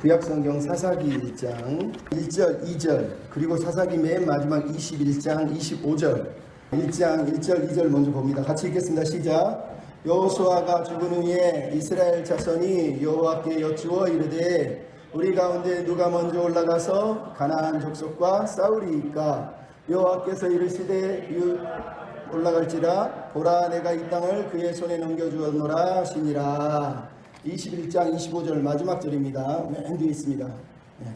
구약성경 사사기 1장 1절 2절 그리고 사사기 맨 마지막 21장 25절 1장 1절 2절 먼저 봅니다. 같이 읽겠습니다. 시작. 여호수아가 죽은 후에 이스라엘 자손이 여호와께 여쭈어 이르되 우리 가운데 누가 먼저 올라가서 가나안 족속과 싸우리이까. 여호와께서 이르시되 올라갈지라 보라 내가 이 땅을 그의 손에 넘겨주었노라 하시니라. 21장 25절 마지막 절입니다. 맨 뒤에 있습니다.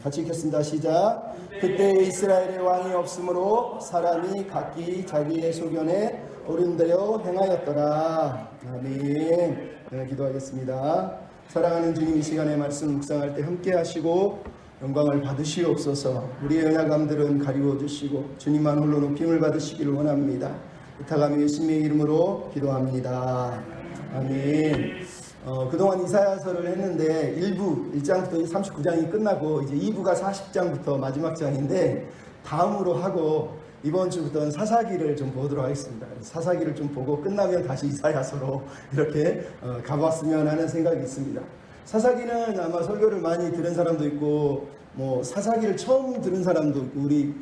같이 읽겠습니다. 시작. 그때 이스라엘의 왕이 없으므로 사람이 각기 자기의 소견에 오른대로 행하였더라. 아멘. 기도하겠습니다. 사랑하는 주님, 이 시간에 말씀 묵상할 때 함께 하시고 영광을 받으시옵소서. 우리의 연약함들은 가리워 주시고 주님만 홀로 높임을 받으시기를 원합니다. 부탁하며 예수님의 이름으로 기도합니다. 아멘. 그동안 이사야서를 했는데 1장부터 39장이 끝나고 이제 2부가 40장부터 마지막 장인데 다음으로 하고 이번 주부터는 사사기를 좀 보도록 하겠습니다. 사사기를 좀 보고 끝나면 다시 이사야서로 이렇게 가봤으면 하는 생각이 있습니다. 사사기는 아마 설교를 많이 들은 사람도 있고 뭐 사사기를 처음 들은 사람도 있고 우리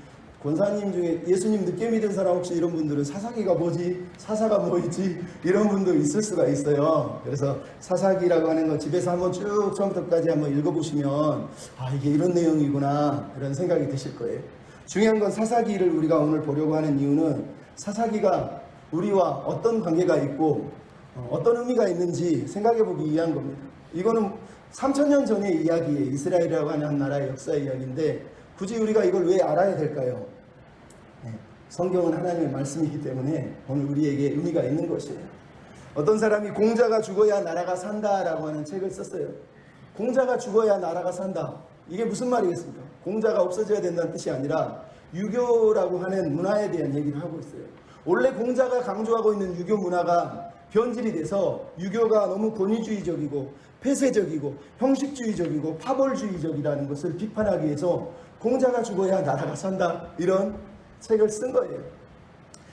권사님 중에 예수님 늦게 믿은 사람 혹시 이런 분들은 사사기가 뭐지? 사사가 뭐지? 이런 분도 있을 수가 있어요. 그래서 사사기라고 하는 거 집에서 한번 쭉 처음부터까지 한번 읽어보시면 아 이게 이런 내용이구나 이런 생각이 드실 거예요. 중요한 건 사사기를 우리가 오늘 보려고 하는 이유는 사사기가 우리와 어떤 관계가 있고 어떤 의미가 있는지 생각해보기 위한 겁니다. 이거는 3000년 전의 이야기예요. 이스라엘이라고 하는 나라의 역사의 이야기인데 굳이 우리가 이걸 왜 알아야 될까요? 성경은 하나님의 말씀이기 때문에 오늘 우리에게 의미가 있는 것이에요. 어떤 사람이 공자가 죽어야 나라가 산다라고 하는 책을 썼어요. 공자가 죽어야 나라가 산다. 이게 무슨 말이겠습니까? 공자가 없어져야 된다는 뜻이 아니라 유교라고 하는 문화에 대한 얘기를 하고 있어요. 원래 공자가 강조하고 있는 유교 문화가 변질이 돼서 유교가 너무 권위주의적이고 폐쇄적이고 형식주의적이고 파벌주의적이라는 것을 비판하기 위해서 공자가 죽어야 나라가 산다 이런 책을 쓴 거예요.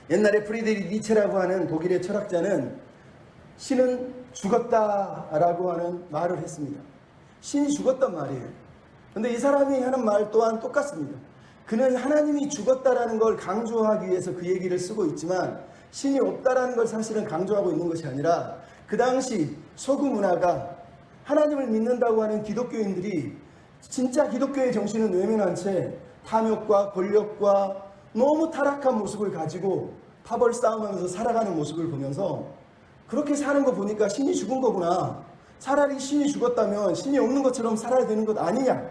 옛날에 프리드리히 니체라고 하는 독일의 철학자는 신은 죽었다라고 하는 말을 했습니다. 신이 죽었단 말이에요. 근데 이 사람이 하는 말 또한 똑같습니다. 그는 하나님이 죽었다라는 걸 강조하기 위해서 그 얘기를 쓰고 있지만 신이 없다라는 걸 사실은 강조하고 있는 것이 아니라 그 당시 서구 문화가 하나님을 믿는다고 하는 기독교인들이 진짜 기독교의 정신은 외면한 채 탐욕과 권력과 너무 타락한 모습을 가지고 파벌 싸움하면서 살아가는 모습을 보면서 그렇게 사는 거 보니까 신이 죽은 거구나. 차라리 신이 죽었다면 신이 없는 것처럼 살아야 되는 것 아니냐.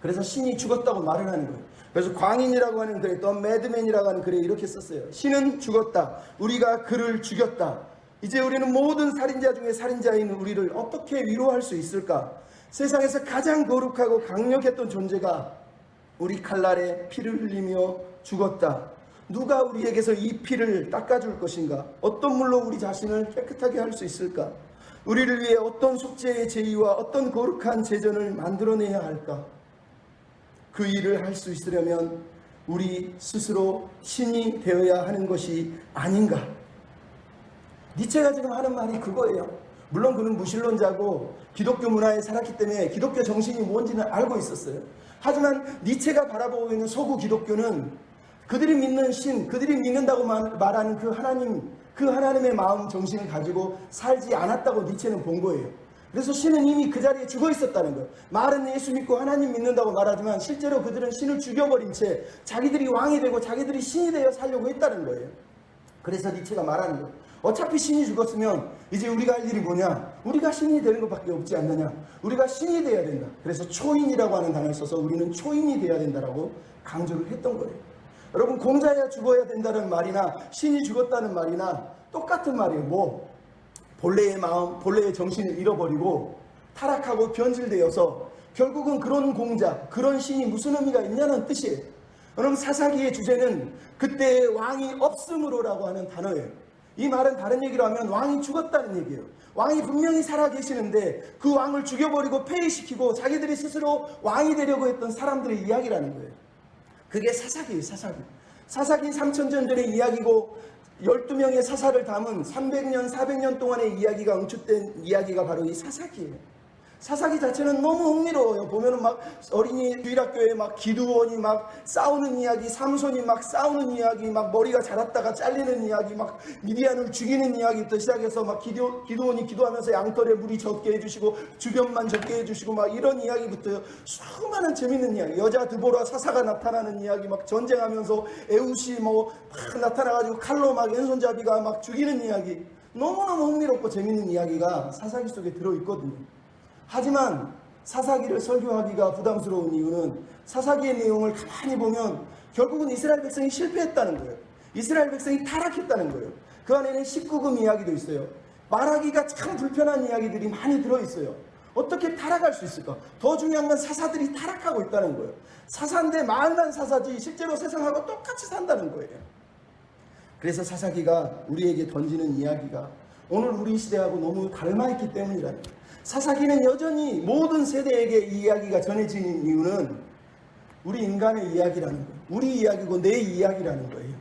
그래서 신이 죽었다고 말을 하는 거예요. 그래서 광인이라고 하는 글에 또 매드맨이라고 하는 글에 이렇게 썼어요. 신은 죽었다. 우리가 그를 죽였다. 이제 우리는 모든 살인자 중에 살인자인 우리를 어떻게 위로할 수 있을까? 세상에서 가장 거룩하고 강력했던 존재가 우리 칼날에 피를 흘리며 죽었다. 누가 우리에게서 이 피를 닦아줄 것인가? 어떤 물로 우리 자신을 깨끗하게 할 수 있을까? 우리를 위해 어떤 속죄의 제의와 어떤 거룩한 제전을 만들어내야 할까? 그 일을 할 수 있으려면 우리 스스로 신이 되어야 하는 것이 아닌가? 니체가 지금 하는 말이 그거예요. 물론 그는 무신론자고 기독교 문화에 살았기 때문에 기독교 정신이 뭔지는 알고 있었어요. 하지만 니체가 바라보고 있는 서구 기독교는 그들이 믿는 신, 그들이 믿는다고 말하는 그 하나님의 마음 정신을 가지고 살지 않았다고 니체는 본 거예요. 그래서 신은 이미 그 자리에 죽어 있었다는 거예요. 말은 예수 믿고 하나님 믿는다고 말하지만 실제로 그들은 신을 죽여버린 채 자기들이 왕이 되고 자기들이 신이 되어 살려고 했다는 거예요. 그래서 니체가 말하는 거예요. 어차피 신이 죽었으면 이제 우리가 할 일이 뭐냐? 우리가 신이 되는 것밖에 없지 않느냐? 우리가 신이 돼야 된다. 그래서 초인이라고 하는 단어를 써서 우리는 초인이 돼야 된다라고 강조를 했던 거예요. 여러분, 공자야 죽어야 된다는 말이나 신이 죽었다는 말이나 똑같은 말이에요. 본래의 마음, 본래의 정신을 잃어버리고 타락하고 변질되어서 결국은 그런 공자, 그런 신이 무슨 의미가 있냐는 뜻이에요. 여러분, 사사기의 주제는 그때 왕이 없으므로라고 하는 단어예요. 이 말은 다른 얘기로 하면 왕이 죽었다는 얘기예요. 왕이 분명히 살아계시는데 그 왕을 죽여버리고 폐위시키고 자기들이 스스로 왕이 되려고 했던 사람들의 이야기라는 거예요. 그게 사사기예요. 사사기 3000년 전의 이야기고 12명의 사사를 담은 300년, 400년 동안의 이야기가 응축된 이야기가 바로 이 사사기예요. 사사기 자체는 너무 흥미로워요. 보면은 막 어린이 주일학교에 막 기드온이 막 싸우는 이야기, 삼손이 막 싸우는 이야기, 막 머리가 자랐다가 잘리는 이야기, 막 미디안을 죽이는 이야기부터 시작해서 막 기드온이 기도하면서 양털에 물이 적게 해주시고 주변만 적게 해주시고 막 이런 이야기부터 수많은 재밌는 이야기, 여자 드보라 사사가 나타나는 이야기, 막 전쟁하면서 에웃이 뭐 막 나타나가지고 칼로 막 왼손잡이가 막 죽이는 이야기, 너무너무 흥미롭고 재밌는 이야기가 사사기 속에 들어있거든요. 하지만 사사기를 설교하기가 부담스러운 이유는 사사기의 내용을 가만히 보면 결국은 이스라엘 백성이 실패했다는 거예요. 이스라엘 백성이 타락했다는 거예요. 그 안에는 19금 이야기도 있어요. 말하기가 참 불편한 이야기들이 많이 들어있어요. 어떻게 타락할 수 있을까? 더 중요한 건 사사들이 타락하고 있다는 거예요. 사사인데 말만 사사지 실제로 세상하고 똑같이 산다는 거예요. 그래서 사사기가 우리에게 던지는 이야기가 오늘 우리 시대하고 너무 닮아있기 때문이라는 거예요. 사사기는 여전히 모든 세대에게 이 이야기가 전해지는 이유는 우리 인간의 이야기라는 거예요. 우리 이야기고 내 이야기라는 거예요.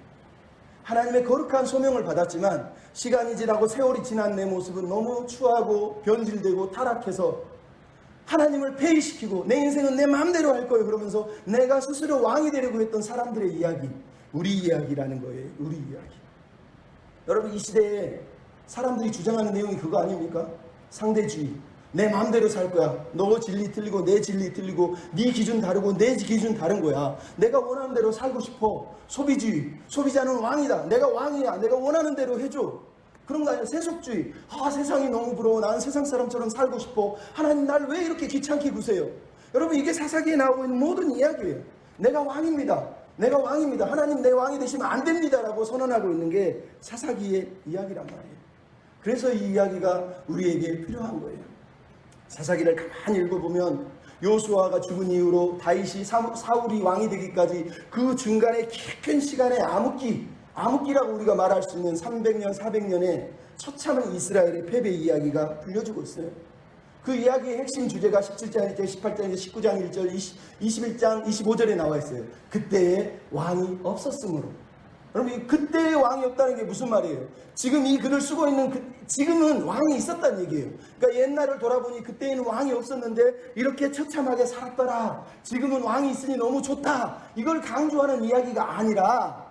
하나님의 거룩한 소명을 받았지만 시간이 지나고 세월이 지난 내 모습은 너무 추하고 변질되고 타락해서 하나님을 폐위시키고 내 인생은 내 마음대로 할 거예요 그러면서 내가 스스로 왕이 되려고 했던 사람들의 이야기, 우리 이야기라는 거예요. 우리 이야기. 여러분, 이 시대에 사람들이 주장하는 내용이 그거 아닙니까? 상대주의. 내 마음대로 살 거야. 너 진리 틀리고 내 진리 틀리고 네 기준 다르고 내 기준 다른 거야. 내가 원하는 대로 살고 싶어. 소비주의. 소비자는 왕이다. 내가 왕이야. 내가 원하는 대로 해줘. 그런 거 아니야. 세속주의. 세상이 너무 부러워. 나는 세상 사람처럼 살고 싶어. 하나님 날 왜 이렇게 귀찮게 구세요? 여러분, 이게 사사기에 나오고 있는 모든 이야기예요. 내가 왕입니다. 내가 왕입니다. 하나님 내 왕이 되시면 안 됩니다라고 선언하고 있는 게 사사기의 이야기란 말이에요. 그래서 이 이야기가 우리에게 필요한 거예요. 사사기를 가만히 읽어보면 요수아가 죽은 이후로 다윗이 사울이 왕이 되기까지 그 중간에 깊은 시간에 암흑기라고 우리가 말할 수 있는 300년 400년의 처참한 이스라엘의 패배 이야기가 들려주고 있어요. 그 이야기의 핵심 주제가 17장 1절, 18장 1절, 19장 1절, 21장 25절에 나와 있어요. 그때의 왕이 없었으므로. 여러분, 그때의 왕이 없다는 게 무슨 말이에요? 지금 이 글을 쓰고 있는 지금은 왕이 있었다는 얘기예요. 그러니까 옛날을 돌아보니 그때에는 왕이 없었는데 이렇게 처참하게 살았더라. 지금은 왕이 있으니 너무 좋다. 이걸 강조하는 이야기가 아니라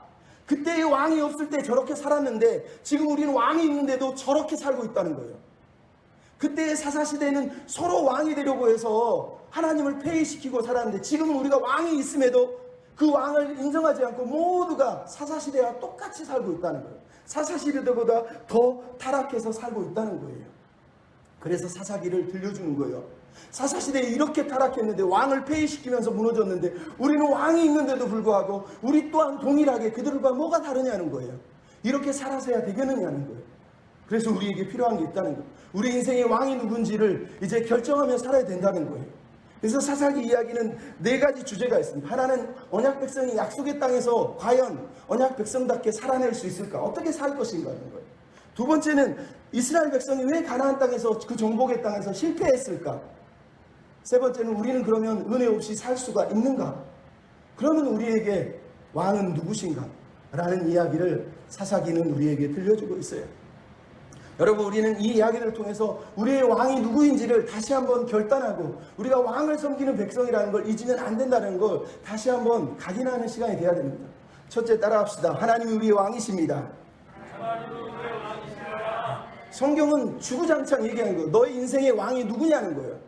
그때의 왕이 없을 때 저렇게 살았는데 지금 우리는 왕이 있는데도 저렇게 살고 있다는 거예요. 그때의 사사시대는 서로 왕이 되려고 해서 하나님을 폐위시키고 살았는데 지금은 우리가 왕이 있음에도 그 왕을 인정하지 않고 모두가 사사시대와 똑같이 살고 있다는 거예요. 사사시대보다 더 타락해서 살고 있다는 거예요. 그래서 사사기를 들려주는 거예요. 사사시대에 이렇게 타락했는데 왕을 폐위시키면서 무너졌는데 우리는 왕이 있는데도 불구하고 우리 또한 동일하게 그들과 뭐가 다르냐는 거예요. 이렇게 살아서야 되겠느냐는 거예요. 그래서 우리에게 필요한 게 있다는 거예요. 우리 인생의 왕이 누군지를 이제 결정하며 살아야 된다는 거예요. 그래서 사사기 이야기는 4가지 주제가 있습니다. 하나는 언약 백성이 약속의 땅에서 과연 언약 백성답게 살아낼 수 있을까? 어떻게 살 것인가 하는 거예요. 두 번째는 이스라엘 백성이 왜 가나안 땅에서 그 정복의 땅에서 실패했을까? 세 번째는 우리는 그러면 은혜 없이 살 수가 있는가? 그러면 우리에게 왕은 누구신가? 라는 이야기를 사사기는 우리에게 들려주고 있어요. 여러분, 우리는 이 이야기를 통해서 우리의 왕이 누구인지를 다시 한번 결단하고 우리가 왕을 섬기는 백성이라는 걸 잊으면 안 된다는 걸 다시 한번 각인하는 시간이 되어야 됩니다. 첫째, 따라합시다. 하나님이 우리의 왕이십니다. 성경은 주구장창 얘기하는 거예요. 너의 인생의 왕이 누구냐는 거예요.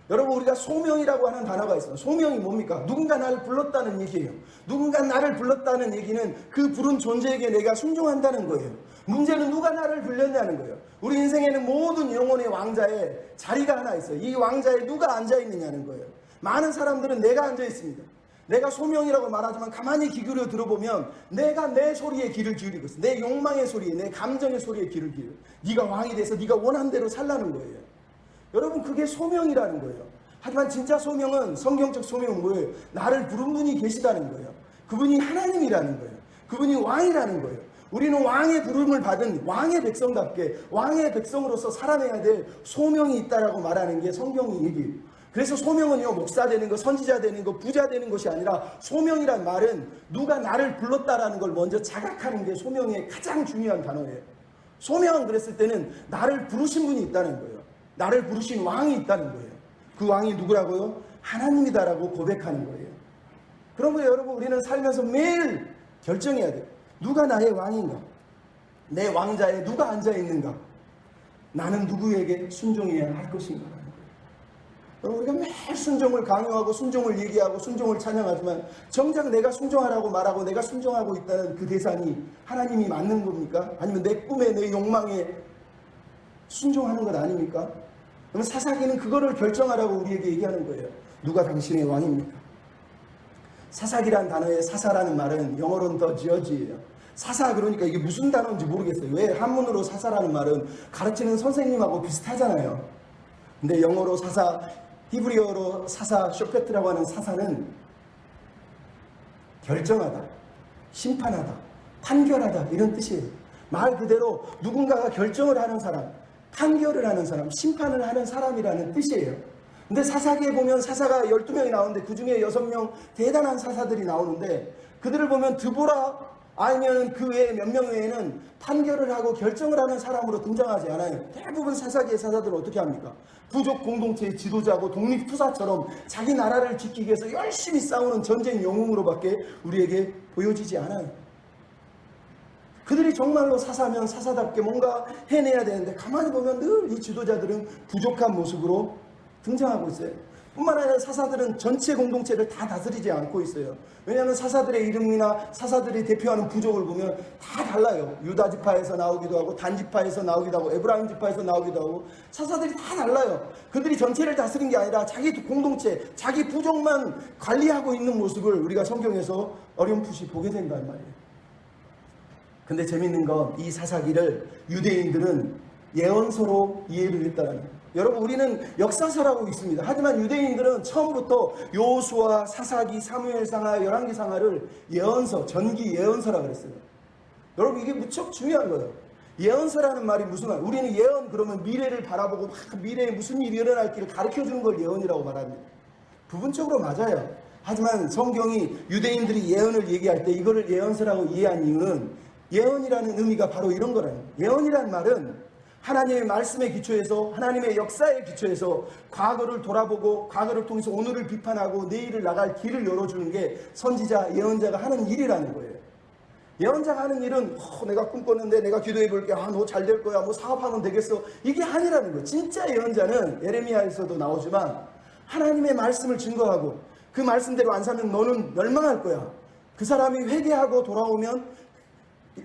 여러분, 우리가 소명이라고 하는 단어가 있어요. 소명이 뭡니까? 누군가 나를 불렀다는 얘기예요. 누군가 나를 불렀다는 얘기는 그 부른 존재에게 내가 순종한다는 거예요. 문제는 누가 나를 불렀냐는 거예요. 우리 인생에는 모든 영혼의 왕자에 자리가 하나 있어요. 이 왕자에 누가 앉아있느냐는 거예요. 많은 사람들은 내가 앉아있습니다. 내가 소명이라고 말하지만 가만히 귀 기울여 들어보면 내가 내 소리에 귀를 기울이고 있어요. 내 욕망의 소리에, 내 감정의 소리에 귀를 기울여. 네가 왕이 돼서 네가 원하는 대로 살라는 거예요. 여러분, 그게 소명이라는 거예요. 하지만 진짜 소명은, 성경적 소명은 뭐예요? 나를 부른 분이 계시다는 거예요. 그분이 하나님이라는 거예요. 그분이 왕이라는 거예요. 우리는 왕의 부름을 받은 왕의 백성답게 왕의 백성으로서 살아내야 될 소명이 있다라고 말하는 게 성경의 얘기예요. 그래서 소명은요, 목사 되는 거, 선지자 되는 거, 부자 되는 것이 아니라 소명이란 말은 누가 나를 불렀다라는 걸 먼저 자각하는 게 소명의 가장 중요한 단어예요. 소명은 그랬을 때는 나를 부르신 분이 있다는 거예요. 나를 부르신 왕이 있다는 거예요. 그 왕이 누구라고요? 하나님이다라고 고백하는 거예요. 그러면 여러분 우리는 살면서 매일 결정해야 돼요. 누가 나의 왕인가? 내 왕자에 누가 앉아있는가? 나는 누구에게 순종해야 할 것인가? 여러분 우리가 매일 순종을 강요하고 순종을 얘기하고 순종을 찬양하지만 정작 내가 순종하라고 말하고 내가 순종하고 있다는 그 대상이 하나님이 맞는 겁니까? 아니면 내 꿈에 내 욕망에 순종하는 것 아닙니까? 그러면 사사기는 그거를 결정하라고 우리에게 얘기하는 거예요. 누가 당신의 왕입니까? 사사기란 단어의 사사라는 말은 영어로는 더 지어지예요. 사사 그러니까 이게 무슨 단어인지 모르겠어요. 왜 한문으로 사사라는 말은 가르치는 선생님하고 비슷하잖아요. 근데 영어로 사사, 히브리어로 사사, 쇼페트라고 하는 사사는 결정하다, 심판하다, 판결하다 이런 뜻이에요. 말 그대로 누군가가 결정을 하는 사람, 판결을 하는 사람, 심판을 하는 사람이라는 뜻이에요. 근데 사사기에 보면 사사가 12명이 나오는데 그 중에 6명 대단한 사사들이 나오는데 그들을 보면 드보라 아니면 그 외에 몇 명 외에는 판결을 하고 결정을 하는 사람으로 등장하지 않아요. 대부분 사사기의 사사들은 어떻게 합니까? 부족 공동체의 지도자고 독립투사처럼 자기 나라를 지키기 위해서 열심히 싸우는 전쟁 영웅으로밖에 우리에게 보여지지 않아요. 그들이 정말로 사사면 사사답게 뭔가 해내야 되는데 가만히 보면 늘 이 지도자들은 부족한 모습으로 등장하고 있어요. 뿐만 아니라 사사들은 전체 공동체를 다 다스리지 않고 있어요. 왜냐하면 사사들의 이름이나 사사들이 대표하는 부족을 보면 다 달라요. 유다 지파에서 나오기도 하고 단 지파에서 나오기도 하고 에브라임 지파에서 나오기도 하고 사사들이 다 달라요. 그들이 전체를 다스린 게 아니라 자기 공동체, 자기 부족만 관리하고 있는 모습을 우리가 성경에서 어렴풋이 보게 된단 말이에요. 근데 재밌는 건 이 사사기를 유대인들은 예언서로 이해를 했다는 거예요. 여러분 우리는 역사서라고 있습니다. 하지만 유대인들은 처음부터 여호수아, 사사기, 사무엘상하, 열왕기상하를 예언서, 전기 예언서라고 그랬어요. 여러분 이게 무척 중요한 거예요. 예언서라는 말이 무슨 말? 우리는 예언 그러면 미래를 바라보고 막 미래에 무슨 일이 일어날지를 가르쳐주는 걸 예언이라고 말합니다. 부분적으로 맞아요. 하지만 성경이 유대인들이 예언을 얘기할 때 이거를 예언서라고 이해한 이유는 예언이라는 의미가 바로 이런 거라는 거예요. 예언이라는 말은 하나님의 말씀에 기초해서 하나님의 역사에 기초해서 과거를 돌아보고 과거를 통해서 오늘을 비판하고 내일을 나갈 길을 열어주는 게 선지자, 예언자가 하는 일이라는 거예요. 예언자가 하는 일은 내가 꿈꿨는데 내가 기도해 볼게. 너 잘 될 거야. 뭐 사업하면 되겠어. 이게 아니라는 거예요. 진짜 예언자는 예레미야에서도 나오지만 하나님의 말씀을 증거하고 그 말씀대로 안 사면 너는 멸망할 거야. 그 사람이 회개하고 돌아오면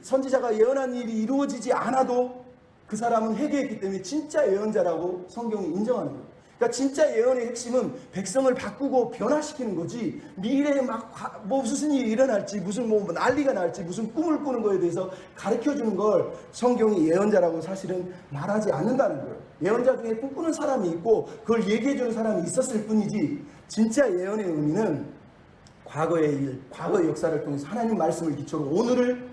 선지자가 예언한 일이 이루어지지 않아도 그 사람은 회개했기 때문에 진짜 예언자라고 성경이 인정하는 거예요. 그러니까 진짜 예언의 핵심은 백성을 바꾸고 변화시키는 거지 미래에 막 무슨 일이 일어날지 무슨 난리가 날지 무슨 꿈을 꾸는 거에 대해서 가르쳐주는 걸 성경이 예언자라고 사실은 말하지 않는다는 거예요. 예언자 중에 꿈꾸는 사람이 있고 그걸 얘기해주는 사람이 있었을 뿐이지 진짜 예언의 의미는 과거의 일, 과거의 역사를 통해서 하나님 말씀을 기초로 오늘을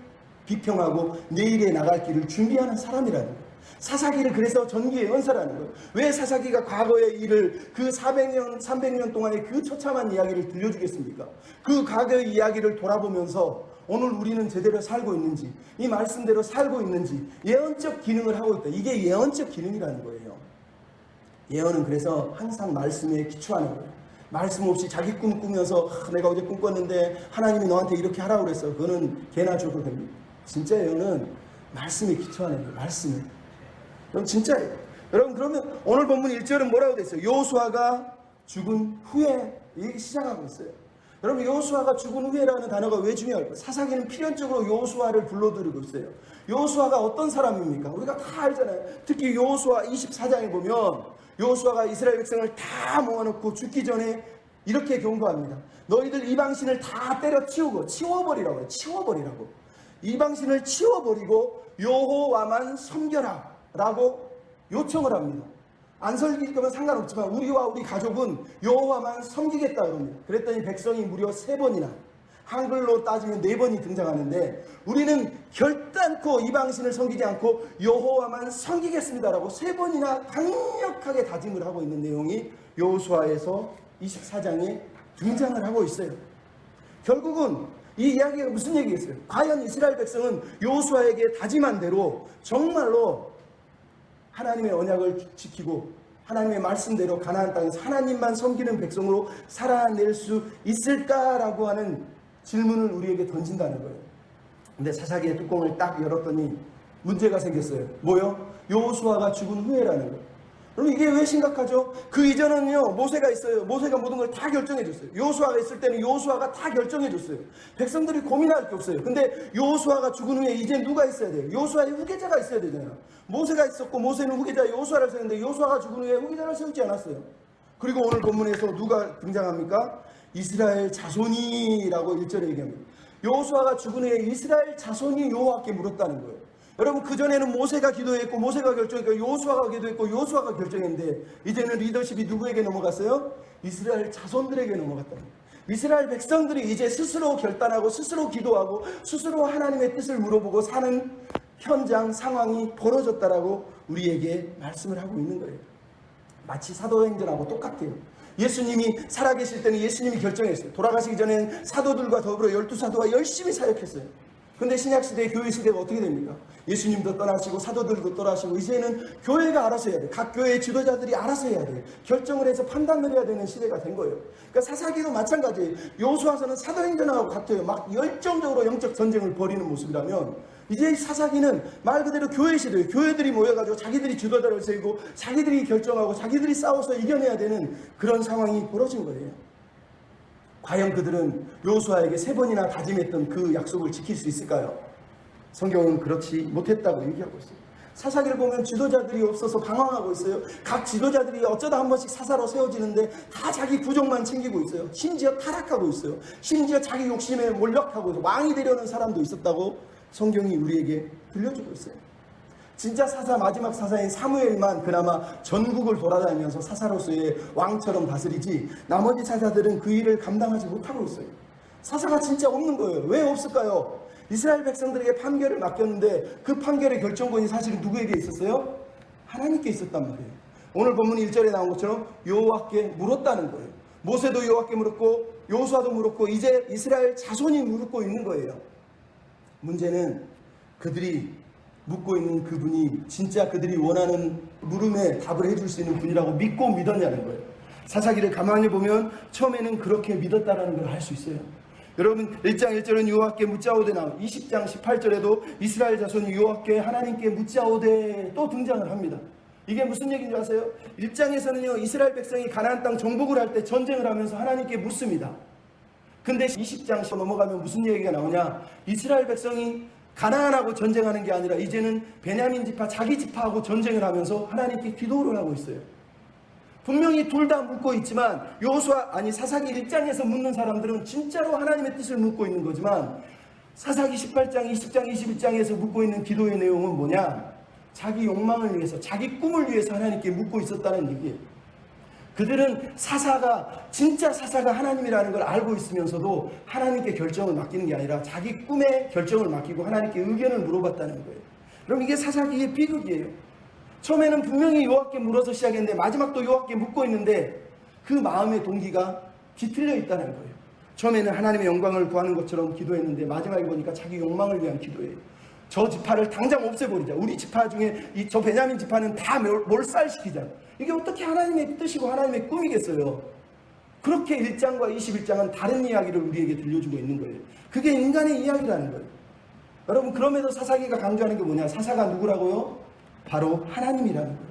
비평하고 내일에 나갈 길을 준비하는 사람이라는 거예요. 사사기를 그래서 전기 예언서라는 거예요. 왜 사사기가 과거의 일을 그 400년, 300년 동안의 그 처참한 이야기를 들려주겠습니까? 그 과거의 이야기를 돌아보면서 오늘 우리는 제대로 살고 있는지 이 말씀대로 살고 있는지 예언적 기능을 하고 있다. 이게 예언적 기능이라는 거예요. 예언은 그래서 항상 말씀에 기초하는 거예요. 말씀 없이 자기 꿈 꾸면서 내가 어제 꿈 꿨는데 하나님이 너한테 이렇게 하라고 그랬어. 그거는 개나 줘도 됩니다. 진짜 예언은 말씀에 기초하는 거예요. 말씀에. 그럼 진짜예요. 여러분 그러면 오늘 본문 1절은 뭐라고 됐어요? 여호수아가 죽은 후에 얘기 시작하고 있어요. 여러분 여호수아가 죽은 후에라는 단어가 왜 중요할까요? 사사기는 필연적으로 여호수아를 불러들이고 있어요. 여호수아가 어떤 사람입니까? 우리가 다 알잖아요. 특히 여호수아 24장에 보면 여호수아가 이스라엘 백성을 다 모아놓고 죽기 전에 이렇게 경고합니다. 너희들 이방신을 다 때려치우고 치워버리라고 해요. 치워버리라고. 이방신을 치워버리고 여호와만 섬겨라 라고 요청을 합니다. 안 섬길 거면 상관없지만 우리와 우리 가족은 여호와만 섬기겠다 그럽니다. 그랬더니 백성이 무려 3번이나 한글로 따지면 4번이 등장하는데 우리는 결단코 이방신을 섬기지 않고 여호와만 섬기겠습니다라고 3번이나 강력하게 다짐을 하고 있는 내용이 여호수아에서 24장에 등장을 하고 있어요. 결국은 이 이야기가 무슨 얘기겠어요? 과연 이스라엘 백성은 여호수아에게 다짐한 대로 정말로 하나님의 언약을 지키고 하나님의 말씀대로 가나안 땅에서 하나님만 섬기는 백성으로 살아낼 수 있을까라고 하는 질문을 우리에게 던진다는 거예요. 근데 사사기의 뚜껑을 딱 열었더니 문제가 생겼어요. 뭐요? 여호수아가 죽은 후에라는 거예요. 그럼 이게 왜 심각하죠? 그 이전은요, 모세가 있어요. 모세가 모든 걸 다 결정해 줬어요. 여호수아가 있을 때는 여호수아가 다 결정해 줬어요. 백성들이 고민할 게 없어요. 근데 여호수아가 죽은 후에 이제 누가 있어야 돼요? 여호수아의 후계자가 있어야 되잖아요. 모세가 있었고 모세는 후계자 여호수아를 세웠는데 여호수아가 죽은 후에 후계자를 세우지 않았어요. 그리고 오늘 본문에서 누가 등장합니까? 이스라엘 자손이라고 1절에 얘기합니다. 여호수아가 죽은 후에 이스라엘 자손이 여호와께 물었다는 거예요. 여러분, 그전에는 모세가 기도했고 모세가 결정했고 여호수아가 기도했고 여호수아가 결정했는데 이제는 리더십이 누구에게 넘어갔어요? 이스라엘 자손들에게 넘어갔다는 거예요. 이스라엘 백성들이 이제 스스로 결단하고 스스로 기도하고 스스로 하나님의 뜻을 물어보고 사는 현장 상황이 벌어졌다라고 우리에게 말씀을 하고 있는 거예요. 마치 사도행전하고 똑같아요. 예수님이 살아계실 때는 예수님이 결정했어요. 돌아가시기 전에는 사도들과 더불어 12사도가 열심히 사역했어요. 근데 신약시대 교회 시대가 어떻게 됩니까? 예수님도 떠나시고 사도들도 떠나시고 이제는 교회가 알아서 해야 돼요. 각 교회의 지도자들이 알아서 해야 돼요. 결정을 해서 판단을 해야 되는 시대가 된 거예요. 그러니까 사사기도 마찬가지예요. 여호수아서는 사도행전하고 같아요. 막 열정적으로 영적 전쟁을 벌이는 모습이라면 이제 사사기는 말 그대로 교회 시대예요. 교회들이 모여가지고 자기들이 지도자를 세우고 자기들이 결정하고 자기들이 싸워서 이겨내야 되는 그런 상황이 벌어진 거예요. 과연 그들은 여호수아에게 3번이나 다짐했던 그 약속을 지킬 수 있을까요? 성경은 그렇지 못했다고 얘기하고 있어요. 사사기를 보면 지도자들이 없어서 방황하고 있어요. 각 지도자들이 어쩌다 한 번씩 사사로 세워지는데 다 자기 부족만 챙기고 있어요. 심지어 타락하고 있어요. 심지어 자기 욕심에 몰락하고 있어요. 왕이 되려는 사람도 있었다고 성경이 우리에게 들려주고 있어요. 진짜 사사, 마지막 사사인 사무엘만 그나마 전국을 돌아다니면서 사사로서의 왕처럼 다스리지 나머지 사사들은 그 일을 감당하지 못하고 있어요. 사사가 진짜 없는 거예요. 왜 없을까요? 이스라엘 백성들에게 판결을 맡겼는데 그 판결의 결정권이 사실은 누구에게 있었어요? 하나님께 있었단 말이에요. 오늘 본문 1절에 나온 것처럼 여호와께 물었다는 거예요. 모세도 여호와께 물었고 여호수아도 물었고 이제 이스라엘 자손이 물고 있는 거예요. 문제는 그들이 묻고 있는 그분이 진짜 그들이 원하는 물음에 답을 해줄 수 있는 분이라고 믿고 믿었냐는 거예요. 사사기를 가만히 보면 처음에는 그렇게 믿었다라는 걸 알 수 있어요. 여러분 1장 1절은 여호와께 묻자오되 나오고 20장 18절에도 이스라엘 자손이 여호와께 하나님께 묻자오되 또 등장을 합니다. 이게 무슨 얘기인지 아세요? 1장에서는요 이스라엘 백성이 가나안 땅 정복을 할 때 전쟁을 하면서 하나님께 묻습니다. 근데 20장 넘어가면 무슨 얘기가 나오냐? 이스라엘 백성이 가나안하고 전쟁하는 게 아니라 이제는 베냐민 지파 자기 지파하고 전쟁을 하면서 하나님께 기도를 하고 있어요. 분명히 둘 다 묻고 있지만 사사기 1장에서 묻는 사람들은 진짜로 하나님의 뜻을 묻고 있는 거지만 사사기 18장, 20장, 21장에서 묻고 있는 기도의 내용은 뭐냐? 자기 욕망을 위해서, 자기 꿈을 위해서 하나님께 묻고 있었다는 얘기예요. 그들은 진짜 사사가 하나님이라는 걸 알고 있으면서도 하나님께 결정을 맡기는 게 아니라 자기 꿈에 결정을 맡기고 하나님께 의견을 물어봤다는 거예요. 그럼 이게 사사기의 비극이에요. 처음에는 분명히 여호와께 물어서 시작했는데 마지막도 여호와께 묻고 있는데 그 마음의 동기가 뒤틀려 있다는 거예요. 처음에는 하나님의 영광을 구하는 것처럼 기도했는데 마지막에 보니까 자기 욕망을 위한 기도예요. 저 지파를 당장 없애버리자. 우리 지파 중에 저 베냐민 지파는 다 몰살시키자. 이게 어떻게 하나님의 뜻이고 하나님의 꿈이겠어요? 그렇게 1장과 21장은 다른 이야기를 우리에게 들려주고 있는 거예요. 그게 인간의 이야기라는 거예요. 여러분 그럼에도 사사기가 강조하는 게 뭐냐? 사사가 누구라고요? 바로 하나님이라는 거예요.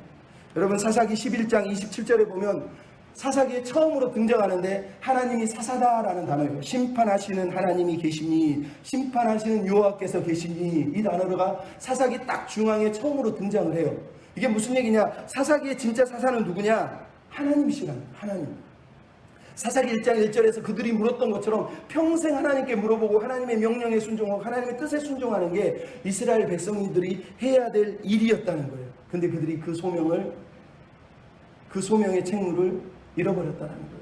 여러분 사사기 11장 27절에 보면 사사기에 처음으로 등장하는데 하나님이 사사다라는 단어예요. 심판하시는 하나님이 계시니, 심판하시는 여호와께서 계시니, 이 단어가 사사기 딱 중앙에 처음으로 등장을 해요. 이게 무슨 얘기냐? 사사기의 진짜 사사는 누구냐? 하나님이시라는 거예요. 하나님. 사사기 1장 1절에서 그들이 물었던 것처럼 평생 하나님께 물어보고 하나님의 명령에 순종하고 하나님의 뜻에 순종하는 게 이스라엘 백성들이 해야 될 일이었다는 거예요. 근데 그들이 그 소명의 책무를 잃어버렸다는 거예요.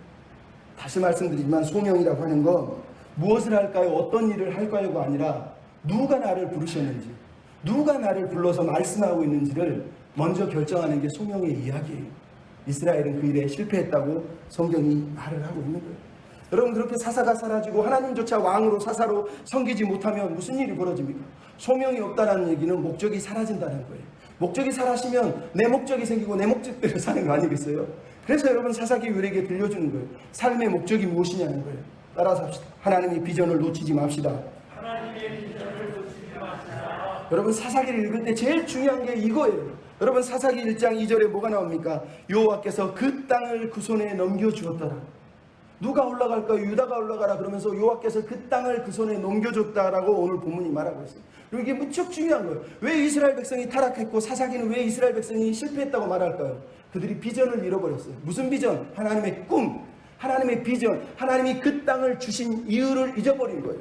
다시 말씀드리지만 소명이라고 하는 건 무엇을 할까요? 어떤 일을 할까요가 아니라 누가 나를 부르셨는지, 누가 나를 불러서 말씀하고 있는지를 먼저 결정하는 게 소명의 이야기예요. 이스라엘은 그 일에 실패했다고 성경이 말을 하고 있는 거예요. 여러분 그렇게 사사가 사라지고 하나님조차 왕으로 사사로 섬기지 못하면 무슨 일이 벌어집니까? 소명이 없다는 얘기는 목적이 사라진다는 거예요. 목적이 살아시면 내 목적이 생기고 내 목적대로 사는 거 아니겠어요? 그래서 여러분 사사기 우리에게 들려주는 거예요. 삶의 목적이 무엇이냐는 거예요. 따라서 합시다. 하나님의 비전을 놓치지 맙시다. 여러분 사사기를 읽을 때 제일 중요한 게 이거예요. 여러분 사사기 1장 2절에 뭐가 나옵니까? 여호와께서 그 땅을 그 손에 넘겨주었더라. 누가 올라갈까요? 유다가 올라가라 그러면서 여호와께서 그 땅을 그 손에 넘겨줬다라고 오늘 본문이 말하고 있어요. 그리고 이게 무척 중요한 거예요. 왜 이스라엘 백성이 타락했고 사사기는 왜 이스라엘 백성이 실패했다고 말할까요? 그들이 비전을 잃어버렸어요. 무슨 비전? 하나님의 꿈, 하나님의 비전, 하나님이 그 땅을 주신 이유를 잊어버린 거예요.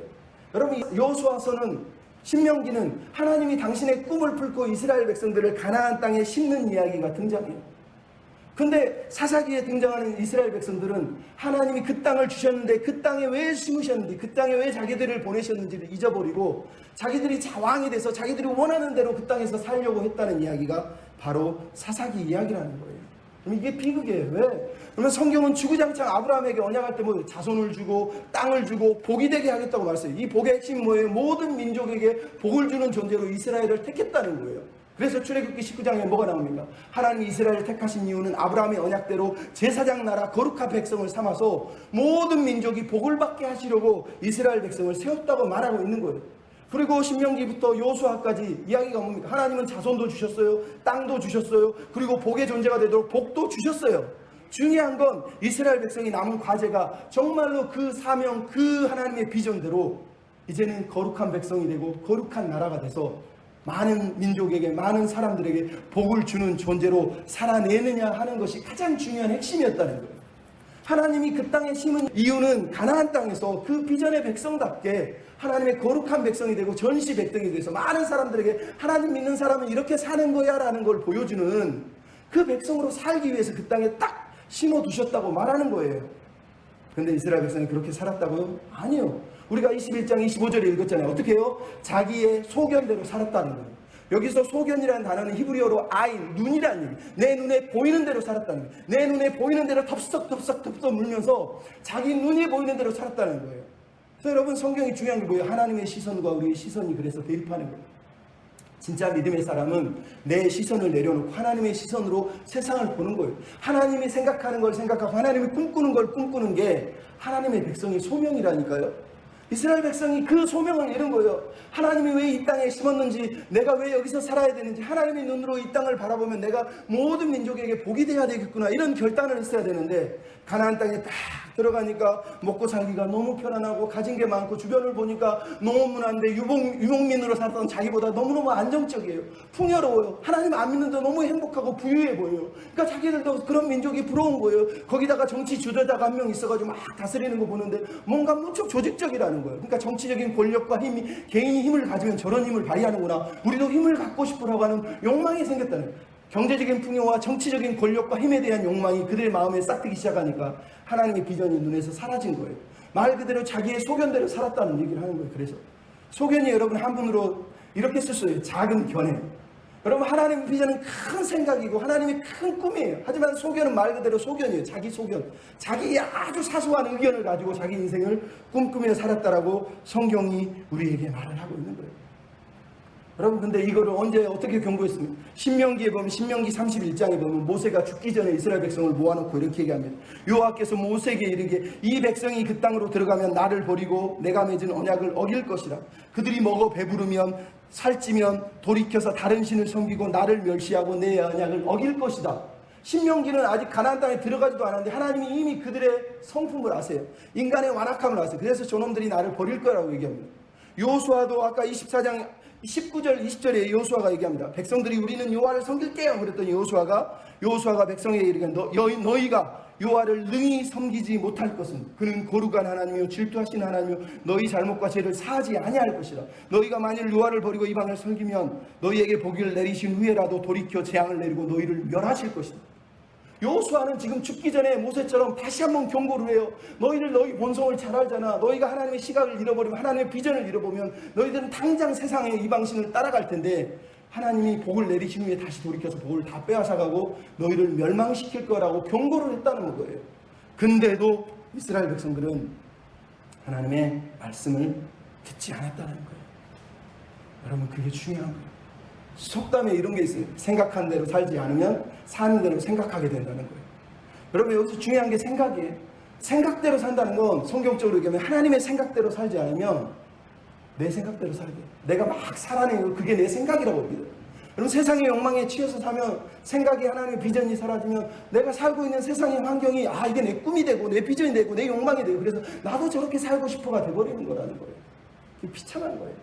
여러분 여호수아서는 신명기는 하나님이 당신의 꿈을 풀고 이스라엘 백성들을 가나안 땅에 심는 이야기가 등장해요. 근데 사사기에 등장하는 이스라엘 백성들은 하나님이 그 땅을 주셨는데 그 땅에 왜 심으셨는지, 그 땅에 왜 자기들을 보내셨는지를 잊어버리고 자기들이 왕이 돼서 자기들이 원하는 대로 그 땅에서 살려고 했다는 이야기가 바로 사사기 이야기라는 거예요. 그럼 이게 비극이에요. 왜? 그러면 성경은 주구장창 아브라함에게 언약할 때 뭐 자손을 주고 땅을 주고 복이 되게 하겠다고 말했어요. 이 복의 핵심 뭐예요? 모든 민족에게 복을 주는 존재로 이스라엘을 택했다는 거예요. 그래서 출애굽기 19장에 뭐가 나옵니까? 하나님이 이스라엘을 택하신 이유는 아브라함의 언약대로 제사장 나라 거룩한 백성을 삼아서 모든 민족이 복을 받게 하시려고 이스라엘 백성을 세웠다고 말하고 있는 거예요. 그리고 신명기부터 여호수아까지 이야기가 뭡니까? 하나님은 자손도 주셨어요. 땅도 주셨어요. 그리고 복의 존재가 되도록 복도 주셨어요. 중요한 건 이스라엘 백성이 남은 과제가 정말로 그 사명, 그 하나님의 비전대로 이제는 거룩한 백성이 되고 거룩한 나라가 돼서 많은 민족에게, 많은 사람들에게 복을 주는 존재로 살아내느냐 하는 것이 가장 중요한 핵심이었다는 거예요. 하나님이 그 땅에 심은 이유는 가나안 땅에서 그 비전의 백성답게 하나님의 거룩한 백성이 되고 전시 백성이 돼서 많은 사람들에게 하나님 믿는 사람은 이렇게 사는 거야 라는 걸 보여주는 그 백성으로 살기 위해서 그 땅에 딱 심어두셨다고 말하는 거예요. 근데 이스라엘 백성이 그렇게 살았다고요? 아니요. 우리가 21장 25절에 읽었잖아요. 어떻게 해요? 자기의 소견대로 살았다는 거예요. 여기서 소견이라는 단어는 히브리어로 아인, 눈이라는 얘기. 내 눈에 보이는 대로 살았다는 거예요. 내 눈에 보이는 대로 덥석덥석 물면서 자기 눈에 보이는 대로 살았다는 거예요. 그래서 여러분 성경이 중요한 게 뭐예요? 하나님의 시선과 우리의 시선이 그래서 대립하는 거예요. 진짜 믿음의 사람은 내 시선을 내려놓고 하나님의 시선으로 세상을 보는 거예요. 하나님이 생각하는 걸 생각하고 하나님이 꿈꾸는 걸 꿈꾸는 게 하나님의 백성의 소명이라니까요. 이스라엘 백성이 그 소명을 이룬 거예요. 하나님이 왜 이 땅에 심었는지, 내가 왜 여기서 살아야 되는지, 하나님의 눈으로 이 땅을 바라보면 내가 모든 민족에게 복이 돼야 되겠구나, 이런 결단을 했어야 되는데 가나안 땅에 딱 들어가니까 먹고 살기가 너무 편안하고 가진 게 많고 주변을 보니까 농업문화인데 유목민으로 살았던 자기보다 너무너무 안정적이에요. 풍요로워요. 하나님 안 믿는데 너무 행복하고 부유해 보여요. 그러니까 자기들도 그런 민족이 부러운 거예요. 거기다가 정치 주도자가 한 명 있어가지고 막 다스리는 거 보는데 뭔가 무척 조직적이라는 거예요. 그러니까 정치적인 권력과 힘이, 개인이 힘을 가지면 저런 힘을 발휘하는구나, 우리도 힘을 갖고 싶으라고 하는 욕망이 생겼다는 거예요. 경제적인 풍요와 정치적인 권력과 힘에 대한 욕망이 그들의 마음에 싹트기 시작하니까 하나님의 비전이 눈에서 사라진 거예요. 말 그대로 자기의 소견대로 살았다는 얘기를 하는 거예요. 그래서 소견이 여러분 한문으로 이렇게 썼어요. 작은 견해. 여러분 하나님의 비전은 큰 생각이고 하나님의 큰 꿈이에요. 하지만 소견은 말 그대로 소견이에요. 자기 소견. 자기의 아주 사소한 의견을 가지고 자기 인생을 꿈꾸며 살았다라고 성경이 우리에게 말을 하고 있는 거예요. 여러분 근데 이거를 언제 어떻게 경고했습니까? 신명기에 보면, 신명기 31장에 보면 모세가 죽기 전에 이스라엘 백성을 모아놓고 이렇게 얘기합니다. 여호와께서 모세에게 이르기에 이 백성이 그 땅으로 들어가면 나를 버리고 내가 맺은 언약을 어길 것이라. 그들이 먹어 배부르면 살찌면 돌이켜서 다른 신을 섬기고 나를 멸시하고 내 언약을 어길 것이다. 신명기는 아직 가나안 땅에 들어가지도 않았는데 하나님이 이미 그들의 성품을 아세요. 인간의 완악함을 아세요. 그래서 저놈들이 나를 버릴 거라고 얘기합니다. 여호수아도 아까 24장 19절 20절에 여호수아가 얘기합니다. 백성들이 우리는 여호와를 섬길게요 그랬더니 여호수아가 백성에게 이르기를 너희가 여호와를 능히 섬기지 못할 것은 그는 거룩한 하나님이요 질투하신 하나님이요 너희 잘못과 죄를 사하지 아니할 것이라. 너희가 만일 여호와를 버리고 이방을 섬기면 너희에게 복을 내리신 후에라도 돌이켜 재앙을 내리고 너희를 멸하실 것이다. 여호수아는 지금 죽기 전에 모세처럼 다시 한번 경고를 해요. 너희들 너희 본성을 잘 알잖아. 너희가 하나님의 시각을 잃어버리면, 하나님의 비전을 잃어보면 너희들은 당장 세상의 이방신을 따라갈 텐데 하나님이 복을 내리신 후에 다시 돌이켜서 복을 다 빼앗아가고 너희를 멸망시킬 거라고 경고를 했다는 거예요. 근데도 이스라엘 백성들은 하나님의 말씀을 듣지 않았다는 거예요. 여러분 그게 중요한 거예요. 속담에 이런 게 있어요. 생각한 대로 살지 않으면 사는 대로 생각하게 된다는 거예요. 여러분 여기서 중요한 게 생각이에요. 생각대로 산다는 건 성경적으로 얘기하면 하나님의 생각대로 살지 않으면 내 생각대로 살게 돼요. 내가 막 살아내고 그게 내 생각이라고 믿어요. 여러분 세상의 욕망에 치여서 사면 생각이 하나님의 비전이 사라지면 내가 살고 있는 세상의 환경이 이게 내 꿈이 되고 내 비전이 되고 내 욕망이 되고 그래서 나도 저렇게 살고 싶어가 돼버리는 거라는 거예요. 그게 비참한 거예요.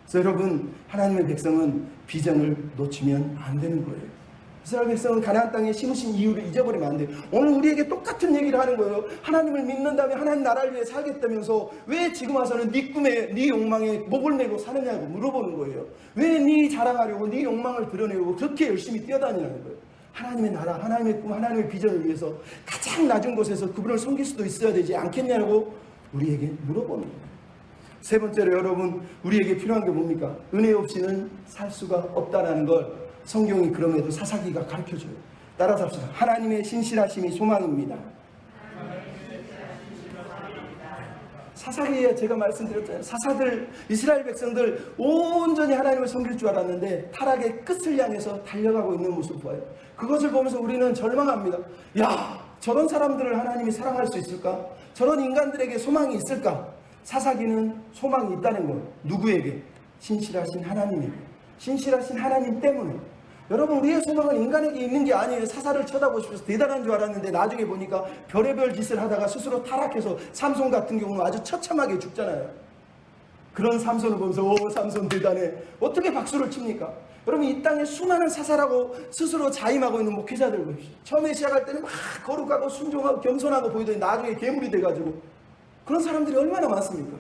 그래서 여러분 하나님의 백성은 비전을 놓치면 안 되는 거예요. 이스라엘 백성은 가나안 땅에 심으신 이유를 잊어버리면 안 돼요. 오늘 우리에게 똑같은 얘기를 하는 거예요. 하나님을 믿는다면 하나님 나라를 위해 살겠다면서 왜 지금 와서는 네 꿈에 네 욕망에 목을 메고 사느냐고 물어보는 거예요. 왜 네 자랑하려고 네 욕망을 드러내고 그렇게 열심히 뛰어다니는 거예요. 하나님의 나라, 하나님의 꿈, 하나님의 비전을 위해서 가장 낮은 곳에서 그분을 섬길 수도 있어야 되지 않겠냐고 우리에게 물어보는 거예요. 세 번째로 여러분 우리에게 필요한 게 뭡니까? 은혜 없이는 살 수가 없다라는 걸 성경이 그럼에도 사사기가 가르쳐줘요. 따라서 합시다. 하나님의 신실하심이 소망입니다. 사사기에 제가 말씀드렸잖아요. 사사들, 이스라엘 백성들 온전히 하나님을 섬길 줄 알았는데 타락의 끝을 향해서 달려가고 있는 모습을 봐요. 그것을 보면서 우리는 절망합니다. 야, 저런 사람들을 하나님이 사랑할 수 있을까? 저런 인간들에게 소망이 있을까? 사사기는 소망이 있다는 거예요. 누구에게? 신실하신 하나님에게. 신실하신 하나님 때문에. 여러분 우리의 소망은 인간에게 있는 게 아니에요. 사사를 쳐다보시면서 대단한 줄 알았는데 나중에 보니까 별의별 짓을 하다가 스스로 타락해서 삼손 같은 경우는 아주 처참하게 죽잖아요. 그런 삼손을 보면서 삼손 대단해. 어떻게 박수를 칩니까? 여러분 이 땅에 수많은 사사라고 스스로 자임하고 있는 목회자들 보십시오. 처음에 시작할 때는 막 거룩하고 순종하고 겸손하고 보이더니 나중에 괴물이 돼가지고 그런 사람들이 얼마나 많습니까?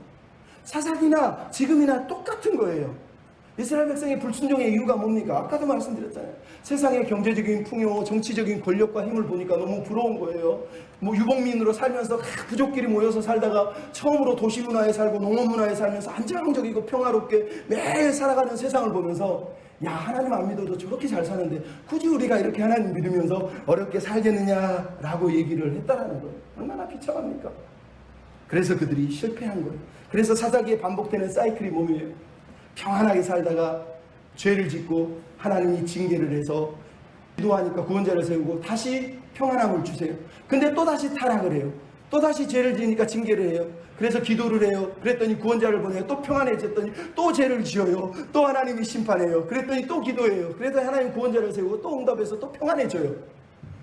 사사기나 지금이나 똑같은 거예요. 이스라엘 백성의 불순종의 이유가 뭡니까? 아까도 말씀드렸잖아요. 세상의 경제적인 풍요, 정치적인 권력과 힘을 보니까 너무 부러운 거예요. 유복민으로 살면서 부족끼리 모여서 살다가 처음으로 도시 문화에 살고 농업 문화에 살면서 안정적이고 평화롭게 매일 살아가는 세상을 보면서 야, 하나님 안 믿어도 저렇게 잘 사는데 굳이 우리가 이렇게 하나님 믿으면서 어렵게 살겠느냐라고 얘기를 했다라는 거예요. 얼마나 비참합니까? 그래서 그들이 실패한 거예요. 그래서 사사기에 반복되는 사이클이 뭐예요? 평안하게 살다가 죄를 짓고 하나님이 징계를 해서 기도하니까 구원자를 세우고 다시 평안함을 주세요. 근데 또다시 타락을 해요. 또다시 죄를 지으니까 징계를 해요. 그래서 기도를 해요. 그랬더니 구원자를 보내요. 또 평안해졌더니 또 죄를 지어요. 또 하나님이 심판해요. 그랬더니 또 기도해요. 그래서 하나님 구원자를 세우고 또 응답해서 또 평안해져요.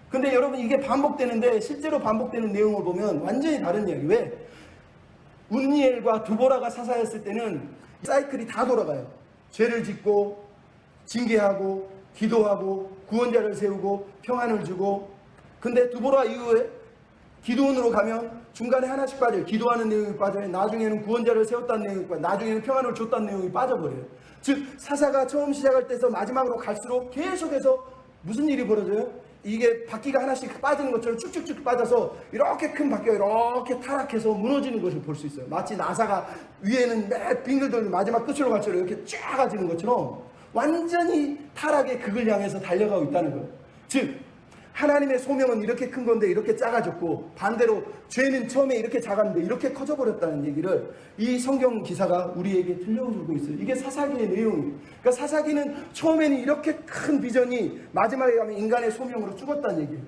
근데 여러분 이게 반복되는데 실제로 반복되는 내용을 보면 완전히 다른 이야기. 왜? 운니엘과 두보라가 사사였을 때는 사이클이 다 돌아가요. 죄를 짓고 징계하고 기도하고 구원자를 세우고 평안을 주고. 근데 두보라 이후에 기도원으로 가면 중간에 하나씩 빠져요. 기도하는 내용이 빠져요. 나중에는 구원자를 세웠다는 내용이 빠져요. 나중에는 평안을 줬다는 내용이 빠져버려요. 즉 사사가 처음 시작할 때서 마지막으로 갈수록 계속해서 무슨 일이 벌어져요? 이게 바퀴가 하나씩 빠지는 것처럼 쭉쭉쭉 빠져서 이렇게 큰 바퀴가 이렇게 타락해서 무너지는 것을 볼 수 있어요. 마치 나사가 위에는 매 빙글 돌면 마지막 끝으로 갈수록 이렇게 쫙 가지는 것처럼 완전히 타락의 극을 향해서 달려가고 있다는 거예요. 즉 하나님의 소명은 이렇게 큰 건데 이렇게 작아졌고 반대로 죄는 처음에 이렇게 작았는데 이렇게 커져버렸다는 얘기를 이 성경 기사가 우리에게 들려주고 있어요. 이게 사사기의 내용이에요. 그러니까 사사기는 처음에는 이렇게 큰 비전이 마지막에 가면 인간의 소명으로 죽었다는 얘기예요.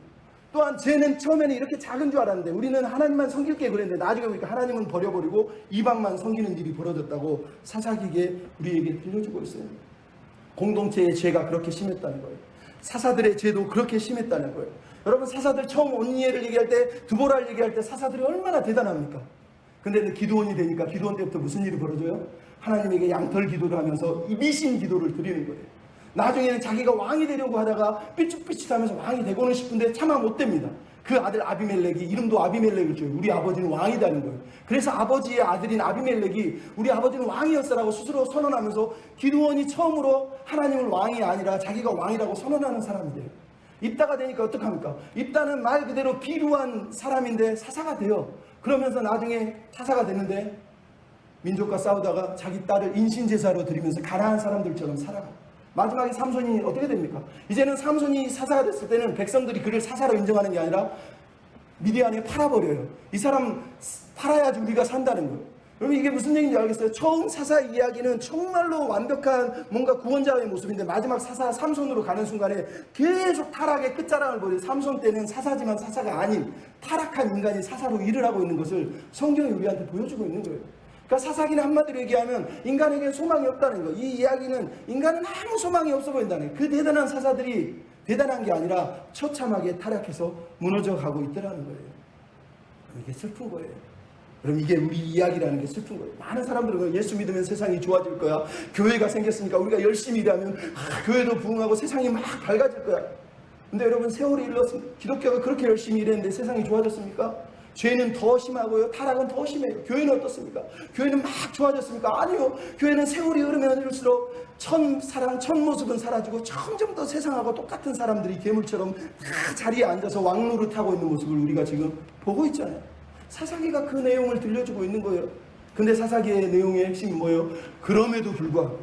또한 죄는 처음에는 이렇게 작은 줄 알았는데 우리는 하나님만 섬길게 그랬는데 나중에 보니까 하나님은 버려버리고 이방만 섬기는 일이 벌어졌다고 사사기에 우리에게 들려주고 있어요. 공동체의 죄가 그렇게 심했다는 거예요. 사사들의 죄도 그렇게 심했다는 거예요. 여러분 사사들 처음 온니엘을 얘기할 때 두보라를 얘기할 때 사사들이 얼마나 대단합니까? 근데 기도원이 되니까 기도원 때부터 무슨 일이 벌어져요? 하나님에게 양털 기도를 하면서 이 미신 기도를 드리는 거예요. 나중에는 자기가 왕이 되려고 하다가 삐죽삐죽하면서 왕이 되고는 싶은데 차마 못 됩니다. 그 아들 아비멜렉이 이름도 아비멜렉을 줘요. 우리 아버지는 왕이다는 거예요. 그래서 아버지의 아들인 아비멜렉이 우리 아버지는 왕이었어라고 스스로 선언하면서 기드온이 처음으로 하나님을 왕이 아니라 자기가 왕이라고 선언하는 사람이 돼요. 입다가 되니까 어떡합니까? 입다는 말 그대로 비루한 사람인데 사사가 돼요. 그러면서 나중에 사사가 되는데 민족과 싸우다가 자기 딸을 인신제사로 드리면서 가난한 사람들처럼 살아가. 마지막에 삼손이 어떻게 됩니까? 이제는 삼손이 사사가 됐을 때는 백성들이 그를 사사로 인정하는 게 아니라 미디안에 팔아버려요. 이 사람 팔아야지 우리가 산다는 거예요. 여러분 이게 무슨 얘기인지 알겠어요? 처음 사사 이야기는 정말로 완벽한 뭔가 구원자의 모습인데 마지막 사사 삼손으로 가는 순간에 계속 타락의 끝자락을 보여요. 삼손 때는 사사지만 사사가 아닌 타락한 인간이 사사로 일을 하고 있는 것을 성경이 우리한테 보여주고 있는 거예요. 그러니까 사사기는 한마디로 얘기하면 인간에게 소망이 없다는 거. 이 이야기는 인간은 아무 소망이 없어 보인다는 거예요. 그 대단한 사사들이 대단한 게 아니라 처참하게 타락해서 무너져 가고 있더라는 거예요. 이게 슬픈 거예요. 그럼 이게 우리 이야기라는 게 슬픈 거예요. 많은 사람들은 예수 믿으면 세상이 좋아질 거야. 교회가 생겼으니까 우리가 열심히 일하면 교회도 부흥하고 세상이 막 밝아질 거야. 근데 여러분 세월이 흘렀습니다. 기독교가 그렇게 열심히 일했는데 세상이 좋아졌습니까? 죄는 더 심하고요. 타락은 더 심해요. 교회는 어떻습니까? 교회는 막 좋아졌습니까? 아니요. 교회는 세월이 흐르면 흐를수록 첫사랑, 첫모습은 사라지고 점점 더 세상하고 똑같은 사람들이 괴물처럼 다 자리에 앉아서 왕노릇 하고 있는 모습을 우리가 지금 보고 있잖아요. 사사기가 그 내용을 들려주고 있는 거예요. 근데 사사기의 내용의 핵심이 뭐예요? 그럼에도 불구하고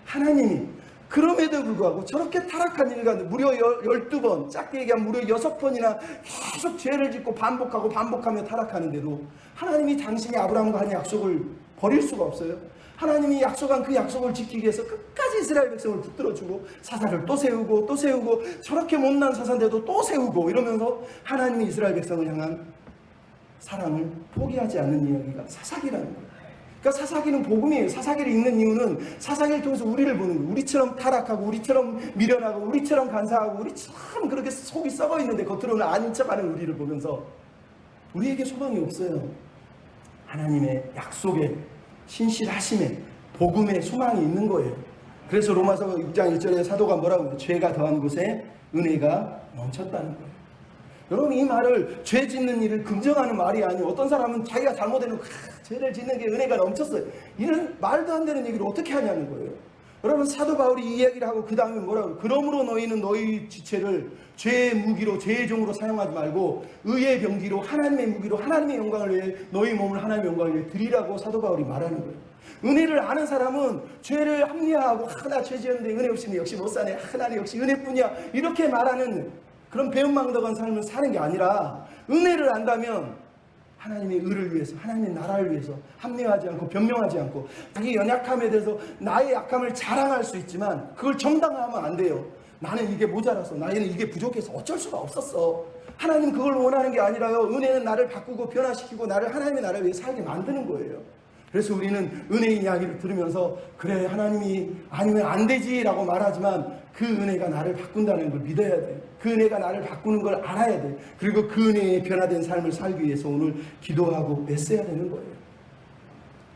하나님이 그럼에도 불구하고 저렇게 타락한 인간 무려 12번, 작게 얘기하면 무려 6번이나 계속 죄를 짓고 반복하며 타락하는데도 하나님이 당신이 아브라함과 한 약속을 버릴 수가 없어요. 하나님이 약속한 그 약속을 지키기 위해서 끝까지 이스라엘 백성을 붙들어주고 사사를 또 세우고 또 세우고 저렇게 못난 사사인데도 또 세우고 이러면서 하나님이 이스라엘 백성을 향한 사랑을 포기하지 않는 이야기가 사사기라는 거예요. 그러니까 사사기는 복음이에요. 사사기를 읽는 이유는 사사기를 통해서 우리를 보는 거예요. 우리처럼 타락하고 우리처럼 미련하고 우리처럼 간사하고 우리처럼 그렇게 속이 썩어 있는데 겉으로는 아닌 척하는 우리를 보면서 우리에게 소망이 없어요. 하나님의 약속에 신실하심에 복음에 소망이 있는 거예요. 그래서 로마서 6장 1절에 사도가 뭐라고 해요? 죄가 더한 곳에 은혜가 넘쳤다는 거예요. 여러분 이 말을 죄 짓는 일을 긍정하는 말이 아니에요. 어떤 사람은 자기가 잘못해놓고 죄를 짓는 게 은혜가 넘쳤어요. 이런 말도 안 되는 얘기를 어떻게 하냐는 거예요. 여러분 사도 바울이 이 이야기를 하고 그 다음에 뭐라고? 그러므로 너희는 너희 지체를 죄의 무기로 죄의 종으로 사용하지 말고 의의 병기로 하나님의 무기로 하나님의 영광을 위해 너희 몸을 하나님의 영광을 위해 드리라고 사도 바울이 말하는 거예요. 은혜를 아는 사람은 죄를 합리화하고 나 죄 지었는데 은혜 없이는 역시 못 사네. 나는 역시 은혜뿐이야. 이렇게 말하는 그런 배은망덕한 삶을 사는 게 아니라 은혜를 안다면 하나님의 의를 위해서 하나님의 나라를 위해서 합리화하지 않고 변명하지 않고 자기 연약함에 대해서 나의 약함을 자랑할 수 있지만 그걸 정당화하면 안 돼요. 나는 이게 모자라서 나에는 이게 부족해서 어쩔 수가 없었어. 하나님 그걸 원하는 게 아니라요. 은혜는 나를 바꾸고 변화시키고 나를 하나님의 나라를 위해 살게 만드는 거예요. 그래서 우리는 은혜의 이야기를 들으면서 그래 하나님이 아니면 안 되지 라고 말하지만 그 은혜가 나를 바꾼다는 걸 믿어야 돼. 그 은혜가 나를 바꾸는 걸 알아야 돼. 그리고 그 은혜에 변화된 삶을 살기 위해서 오늘 기도하고 애써야 되는 거예요.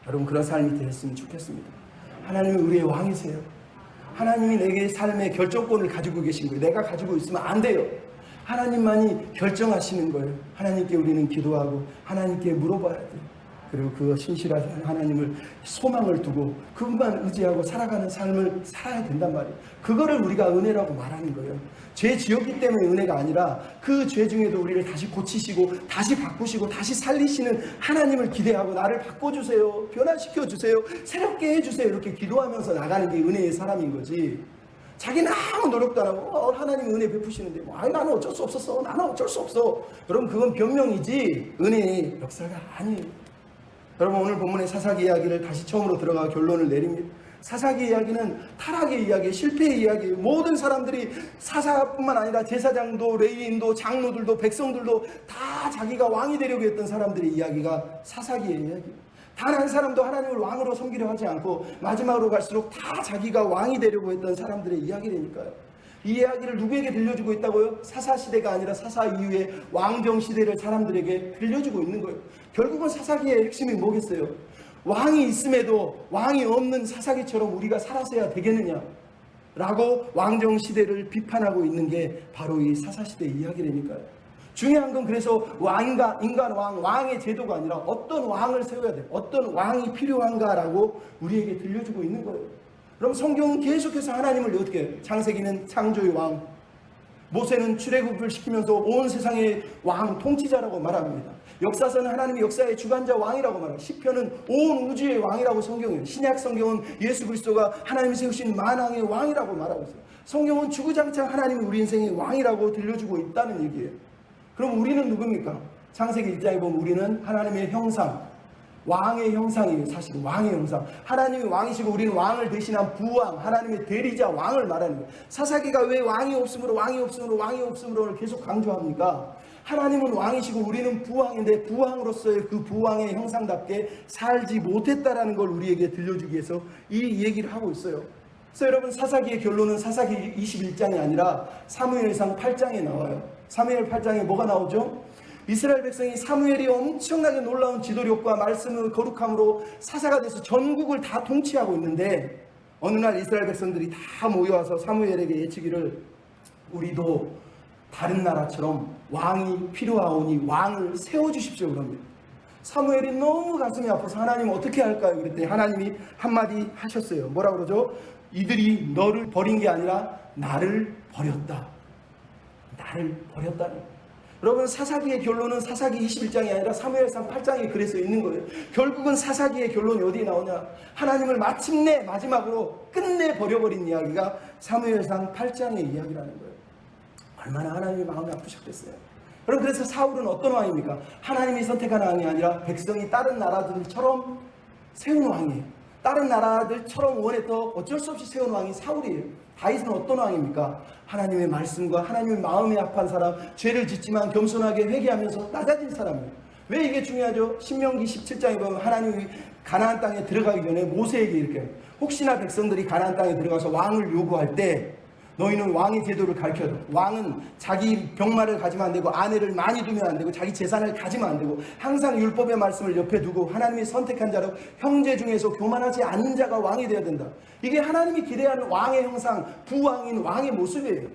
여러분 그런 삶이 되었으면 좋겠습니다. 하나님은 우리의 왕이세요. 하나님이 내게 삶의 결정권을 가지고 계신 거예요. 내가 가지고 있으면 안 돼요. 하나님만이 결정하시는 거예요. 하나님께 우리는 기도하고 하나님께 물어봐야 돼요. 그리고 그 신실하신 하나님을 소망을 두고 그것만 의지하고 살아가는 삶을 살아야 된단 말이에요. 그거를 우리가 은혜라고 말하는 거예요. 죄 지었기 때문에 은혜가 아니라 그 죄 중에도 우리를 다시 고치시고 다시 바꾸시고 다시 살리시는 하나님을 기대하고 나를 바꿔주세요. 변화시켜주세요. 새롭게 해주세요. 이렇게 기도하면서 나가는 게 은혜의 사람인 거지. 자기는 아무 노력도 안 하고 하나님이 은혜 베푸시는데 나는 어쩔 수 없었어. 나는 어쩔 수 없어. 여러분 그건 변명이지 은혜의 역사가 아니에요. 여러분 오늘 본문의 사사기 이야기를 다시 처음으로 들어가 결론을 내립니다. 사사기 이야기는 타락의 이야기, 실패의 이야기예요. 모든 사람들이 사사뿐만 아니라 제사장도 레위인도 장로들도 백성들도 다 자기가 왕이 되려고 했던 사람들의 이야기가 사사기의 이야기예요. 단 한 사람도 하나님을 왕으로 섬기려 하지 않고 마지막으로 갈수록 다 자기가 왕이 되려고 했던 사람들의 이야기라니까요. 이 이야기를 누구에게 들려주고 있다고요? 사사시대가 아니라 사사 이후에 왕정시대를 사람들에게 들려주고 있는 거예요. 결국은 사사기의 핵심이 뭐겠어요? 왕이 있음에도 왕이 없는 사사기처럼 우리가 살아서야 되겠느냐? 라고 왕정시대를 비판하고 있는 게 바로 이 사사시대 이야기라니까요. 중요한 건 그래서 인간 왕의 제도가 아니라 어떤 왕을 세워야 돼? 어떤 왕이 필요한가라고 우리에게 들려주고 있는 거예요. 그럼 성경은 계속해서 하나님을 어떻게 해요? 창세기는 창조의 왕, 모세는 출애굽을 시키면서 온 세상의 왕, 통치자라고 말합니다. 역사서는 하나님이 역사의 주관자 왕이라고 말합니다. 시편은 온 우주의 왕이라고 성경이에요. 신약 성경은 예수 그리스도가 하나님이 세우신 만왕의 왕이라고 말하고 있어요. 성경은 주구장창 하나님이 우리 인생의 왕이라고 들려주고 있다는 얘기예요. 그럼 우리는 누굽니까? 창세기 1장에 보면 우리는 하나님의 형상, 왕의 형상이에요. 사실은 왕의 형상. 하나님이 왕이시고 우리는 왕을 대신한 부왕, 하나님의 대리자 왕을 말하는 거예요. 사사기가 왜 왕이 없으므로 계속 강조합니까? 하나님은 왕이시고 우리는 부왕인데 부왕으로서의 그 부왕의 형상답게 살지 못했다라는 걸 우리에게 들려주기 위해서 이 얘기를 하고 있어요. 그래서 여러분, 사사기의 결론은 사사기 21장이 아니라 사무엘상 8장에 나와요. 사무엘 8장에 뭐가 나오죠? 이스라엘 백성이 사무엘이 엄청나게 놀라운 지도력과 말씀의 거룩함으로 사사가 돼서 전국을 다 통치하고 있는데, 어느 날 이스라엘 백성들이 다 모여와서 사무엘에게 예치기를, 우리도 다른 나라처럼 왕이 필요하오니 왕을 세워주십시오 그럽니다. 사무엘이 너무 가슴이 아파서 하나님 어떻게 할까요? 그랬더니 하나님이 한마디 하셨어요. 뭐라 그러죠? 이들이 너를 버린 게 아니라 나를 버렸다. 나를 버렸다는. 여러분, 사사기의 결론은 사사기 21장이 아니라 사무엘상 8장에 그래서 있는 거예요. 결국은 사사기의 결론이 어디에 나오냐? 하나님을 마침내 마지막으로 끝내 버려버린 이야기가 사무엘상 8장의 이야기라는 거예요. 얼마나 하나님이 마음이 아프셨겠어요. 여러분, 그래서 사울은 어떤 왕입니까? 하나님이 선택한 왕이 아니라 백성이 다른 나라들처럼 세운 왕이에요. 다른 나라들처럼 원해서 어쩔 수 없이 세운 왕이 사울이에요. 다윗은 어떤 왕입니까? 하나님의 말씀과 하나님의 마음에 합한 사람, 죄를 짓지만 겸손하게 회개하면서 낮아진 사람이에요. 왜 이게 중요하죠? 신명기 17장에 보면 하나님이 가나안 땅에 들어가기 전에 모세에게 이렇게 해요. 혹시나 백성들이 가나안 땅에 들어가서 왕을 요구할 때 너희는 왕의 제도를 가르쳐줘. 왕은 자기 병마를 가지면 안 되고 아내를 많이 두면 안 되고 자기 재산을 가지면 안 되고 항상 율법의 말씀을 옆에 두고 하나님이 선택한 자로 형제 중에서 교만하지 않는 자가 왕이 되어야 된다. 이게 하나님이 기대하는 왕의 형상, 부왕인 왕의 모습이에요.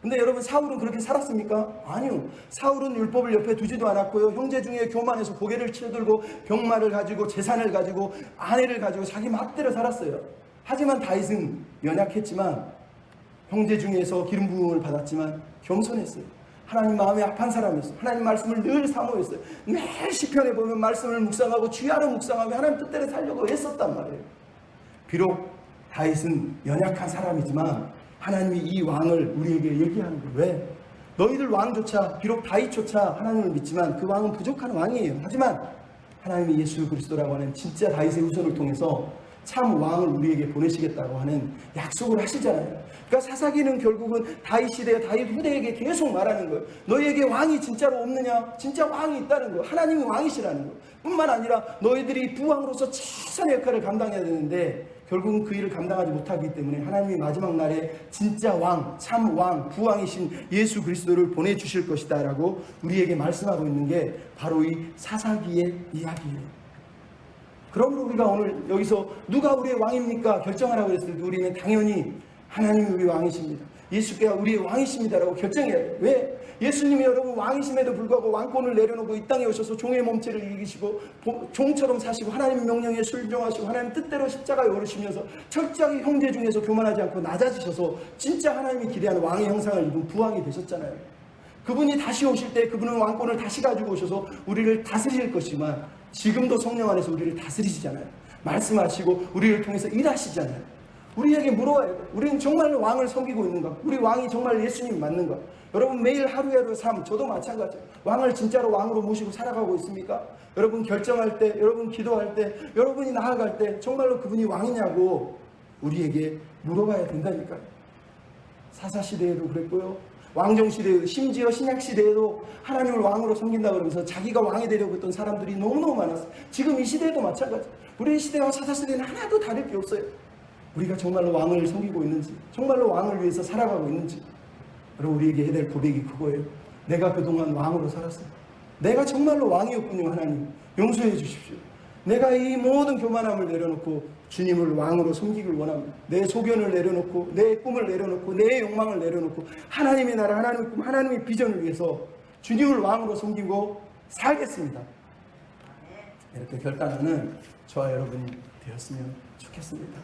근데 여러분, 사울은 그렇게 살았습니까? 아니요. 사울은 율법을 옆에 두지도 않았고요. 형제 중에 교만해서 고개를 치러들고 병마를 가지고 재산을 가지고 아내를 가지고 자기 맘대로 살았어요. 하지만 다윗은 연약했지만, 형제 중에서 기름 부음을 받았지만 겸손했어요. 하나님 마음에 합한 사람이었어요. 하나님 말씀을 늘 사모했어요. 매일 시편에 보면 말씀을 묵상하고 주야로 묵상하며 하나님 뜻대로 살려고 애썼단 말이에요. 비록 다윗은 연약한 사람이지만 하나님이 이 왕을 우리에게 얘기하는 거예요. 왜? 너희들 왕조차, 비록 다윗조차 하나님을 믿지만 그 왕은 부족한 왕이에요. 하지만 하나님이 예수 그리스도라고 하는 진짜 다윗의 후손을 통해서 참 왕을 우리에게 보내시겠다고 하는 약속을 하시잖아요. 그러니까 사사기는 결국은 다윗 시대, 다윗 후대에게 계속 말하는 거예요. 너희에게 왕이 진짜로 없느냐? 진짜 왕이 있다는 거예요. 하나님이 왕이시라는 거예요. 뿐만 아니라 너희들이 부왕으로서 최선의 역할을 감당해야 되는데 결국은 그 일을 감당하지 못하기 때문에 하나님이 마지막 날에 진짜 왕, 참 왕, 부왕이신 예수 그리스도를 보내주실 것이다 라고 우리에게 말씀하고 있는 게 바로 이 사사기의 이야기예요. 그러므로 우리가 오늘 여기서 누가 우리의 왕입니까? 결정하라고 했을 때 우리는 당연히 하나님이 우리 왕이십니다. 예수께서 우리의 왕이십니다라고 결정해야 돼요. 왜? 예수님이 여러분 왕이심에도 불구하고 왕권을 내려놓고 이 땅에 오셔서 종의 몸체를 이기시고 종처럼 사시고 하나님 명령에 순종하시고 하나님 뜻대로 십자가에 오르시면서 철저하게 형제 중에서 교만하지 않고 낮아지셔서 진짜 하나님이 기대하는 왕의 형상을 입은 부왕이 되셨잖아요. 그분이 다시 오실 때 그분은 왕권을 다시 가지고 오셔서 우리를 다스릴 것이지만 지금도 성령 안에서 우리를 다스리시잖아요. 말씀하시고 우리를 통해서 일하시잖아요. 우리에게 물어봐야 돼요. 우리는 정말 왕을 섬기고 있는가? 우리 왕이 정말 예수님 맞는가? 여러분 매일 하루하루 삶, 저도 마찬가지예요. 왕을 진짜로 왕으로 모시고 살아가고 있습니까? 여러분 결정할 때, 여러분 기도할 때, 여러분이 나아갈 때 정말로 그분이 왕이냐고 우리에게 물어봐야 된다니까요. 사사시대에도 그랬고요. 왕정시대에도, 심지어 신약시대에도 하나님을 왕으로 섬긴다고 그러면서 자기가 왕이 되려고 했던 사람들이 너무너무 많았어요. 지금 이 시대에도 마찬가지예요. 우리의 시대와 사사시대는 하나도 다를 게 없어요. 우리가 정말로 왕을 섬기고 있는지, 정말로 왕을 위해서 살아가고 있는지, 그리고 우리에게 해야 될 고백이 그거예요. 내가 그동안 왕으로 살았어요. 내가 정말로 왕이었군요. 하나님 용서해 주십시오. 내가 이 모든 교만함을 내려놓고 주님을 왕으로 섬기길 원합니다. 내 소견을 내려놓고 내 꿈을 내려놓고 내 욕망을 내려놓고 하나님의 나라, 하나님의 꿈, 하나님의 비전을 위해서 주님을 왕으로 섬기고 살겠습니다. 이렇게 결단하는 저와 여러분이 되었으면 좋겠습니다.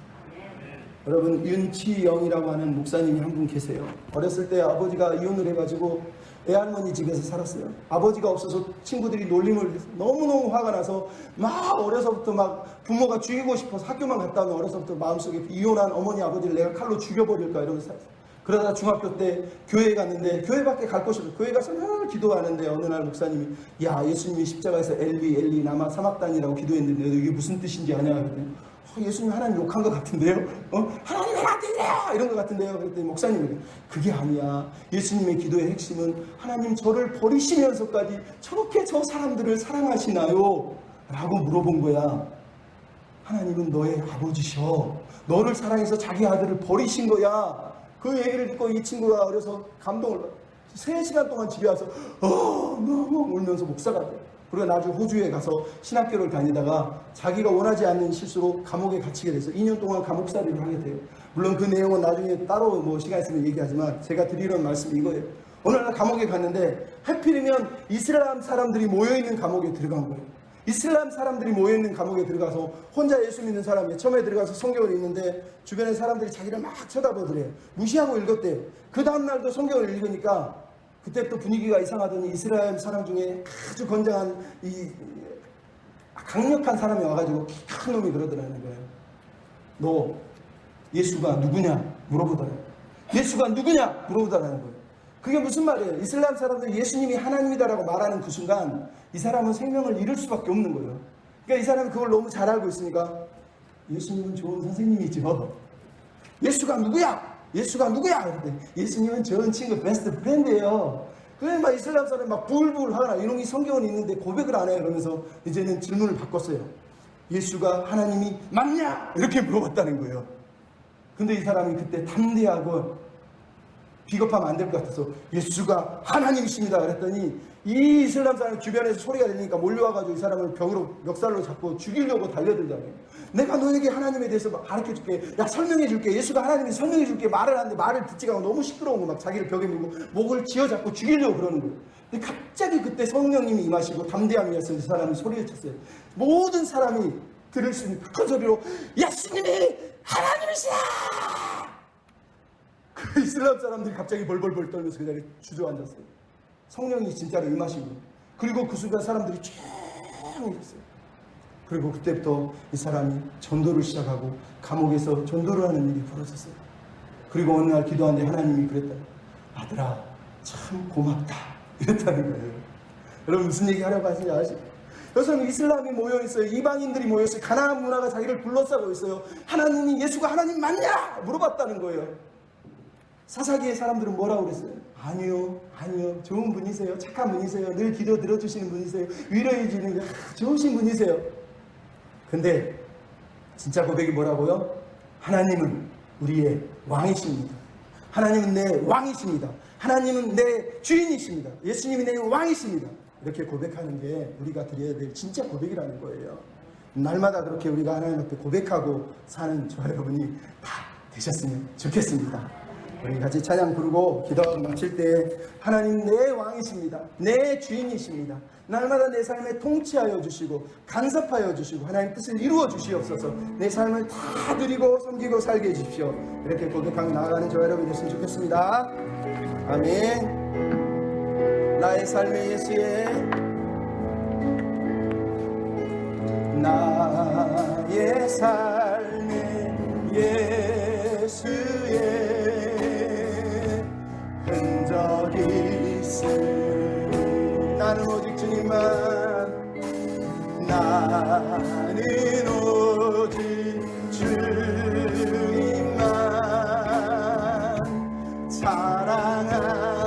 여러분 윤치영이라고 하는 목사님이 한 분 계세요. 어렸을 때 아버지가 이혼을 해가지고 애할머니 집에서 살았어요. 아버지가 없어서 친구들이 놀림을 해서 너무너무 화가 나서 막 어려서부터 막 부모가 죽이고 싶어서 학교만 갔다 오면 어려서부터 마음속에 이혼한 어머니 아버지를 내가 칼로 죽여버릴까 이러면서 살았어요. 그러다 중학교 때 교회에 갔는데 교회밖에 갈 곳이 없어요. 교회 가서 늘 기도하는데 어느 날 목사님이 야 예수님이 십자가에서 엘리 나마 사막단이라고 기도했는데 이게 무슨 뜻인지 아냐 그랬더니 예수님 하나님 욕한 것 같은데요? 하나님 왜 나한테 이래요? 이런 것 같은데요? 그랬더니 목사님이 그게 아니야. 예수님의 기도의 핵심은 하나님 저를 버리시면서까지 저렇게 저 사람들을 사랑하시나요? 라고 물어본 거야. 하나님은 너의 아버지셔. 너를 사랑해서 자기 아들을 버리신 거야. 그 얘기를 듣고 이 친구가 어려서 감동을 받아. 3시간 동안 집에 와서 너무 울면서 목사가 돼. 그리고 나중에 호주에 가서 신학교를 다니다가 자기가 원하지 않는 실수로 감옥에 갇히게 돼서 2년 동안 감옥살이를 하게 돼요. 물론 그 내용은 나중에 따로 뭐 시간 있으면 얘기하지만 제가 드리는 말씀이 이거예요. 어느 날 감옥에 갔는데 하필이면 이슬람 사람들이 모여있는 감옥에 들어간 거예요. 이슬람 사람들이 모여있는 감옥에 들어가서 혼자 예수 믿는 사람이 처음에 들어가서 성경을 읽는데 주변에 사람들이 자기를 막 쳐다보더래요. 무시하고 읽었대요. 그 다음날도 성경을 읽으니까 그때 또 분위기가 이상하더니 이스라엘 사람 중에 아주 건장한 이 강력한 사람이 와가지고 키 큰 놈이 그러더라는 거예요. 너 예수가 누구냐 물어보더래요. 예수가 누구냐 물어보더라는 거예요. 그게 무슨 말이에요? 이슬람 사람들이 예수님이 하나님이다라고 말하는 그 순간 이 사람은 생명을 잃을 수밖에 없는 거예요. 그러니까 이 사람은 그걸 너무 잘 알고 있으니까 예수님은 좋은 선생님이죠. 예수가 누구야? 예수가 누구야? 그랬더니 예수님은 좋은 친구 베스트 프렌드예요. 그래 막 이슬람 사람이 막 불불 하거나 이놈이 성경은 있는데 고백을 안 해요. 그러면서 이제는 질문을 바꿨어요. 예수가 하나님이 맞냐? 이렇게 물어봤다는 거예요. 근데 이 사람이 그때 담대하고 비겁하면 안 될 것 같아서 예수가 하나님이십니다 그랬더니 이 이슬람 사람 주변에서 소리가 들리니까 몰려와가지고 이 사람을 벽으로 멱살로 잡고 죽이려고 달려들잖아요. 내가 너에게 하나님에 대해서 막 가르쳐줄게. 야 설명해줄게. 예수가 하나님이 설명해줄게. 말을 하는데 말을 듣지가 않고 너무 시끄러운 거 막 자기를 벽에 밀고 목을 쥐어잡고 죽이려고 그러는 거예요. 근데 갑자기 그때 성령님이 임하시고 담대함이어서 이 사람이 소리를 쳤어요. 모든 사람이 들을 수 있는 큰 소리로 예수님이 하나님이시다. 그 이슬람 사람들이 갑자기 벌벌벌 떨면서 그 자리에 주저앉았어요. 성령이 진짜로 임하시고 그리고 그 순간 사람들이 조용해졌어요. 그리고 그때부터 이 사람이 전도를 시작하고 감옥에서 전도를 하는 일이 벌어졌어요. 그리고 어느 날 기도하는데 하나님이 그랬다. 아들아 참 고맙다 이랬다는 거예요. 여러분 무슨 얘기 하려고 하시는지 아시죠? 여기서는 이슬람이 모여있어요. 이방인들이 모여있어요. 가나안 문화가 자기를 둘러싸고 있어요. 하나님이 예수가 하나님 맞냐? 물어봤다는 거예요. 사사기의 사람들은 뭐라고 그랬어요? 아니요 좋은 분이세요. 착한 분이세요. 늘 기도 들어주시는 분이세요. 위로해 주는 좋으신 분이세요. 근데 진짜 고백이 뭐라고요? 하나님은 우리의 왕이십니다. 하나님은 내 왕이십니다. 하나님은 내 주인이십니다. 예수님이 내 왕이십니다. 이렇게 고백하는 게 우리가 드려야 될 진짜 고백이라는 거예요. 날마다 그렇게 우리가 하나님 앞에 고백하고 사는 저와 여러분이 다 되셨으면 좋겠습니다. 우리 같이 찬양 부르고 기도 마칠 때 하나님 내 왕이십니다. 내 주인이십니다. 날마다 내 삶에 통치하여 주시고 간섭하여 주시고 하나님 뜻을 이루어 주시옵소서. 내 삶을 다 누리고 섬기고 살게 해주십시오. 이렇게 고백하며 나아가는 저와 여러분이 됐으면 좋겠습니다. 아멘. 나의 삶의 예수의 나의 삶의 예수의 흔적이 있으니 나는 오직 주님만 나는 오직 주님만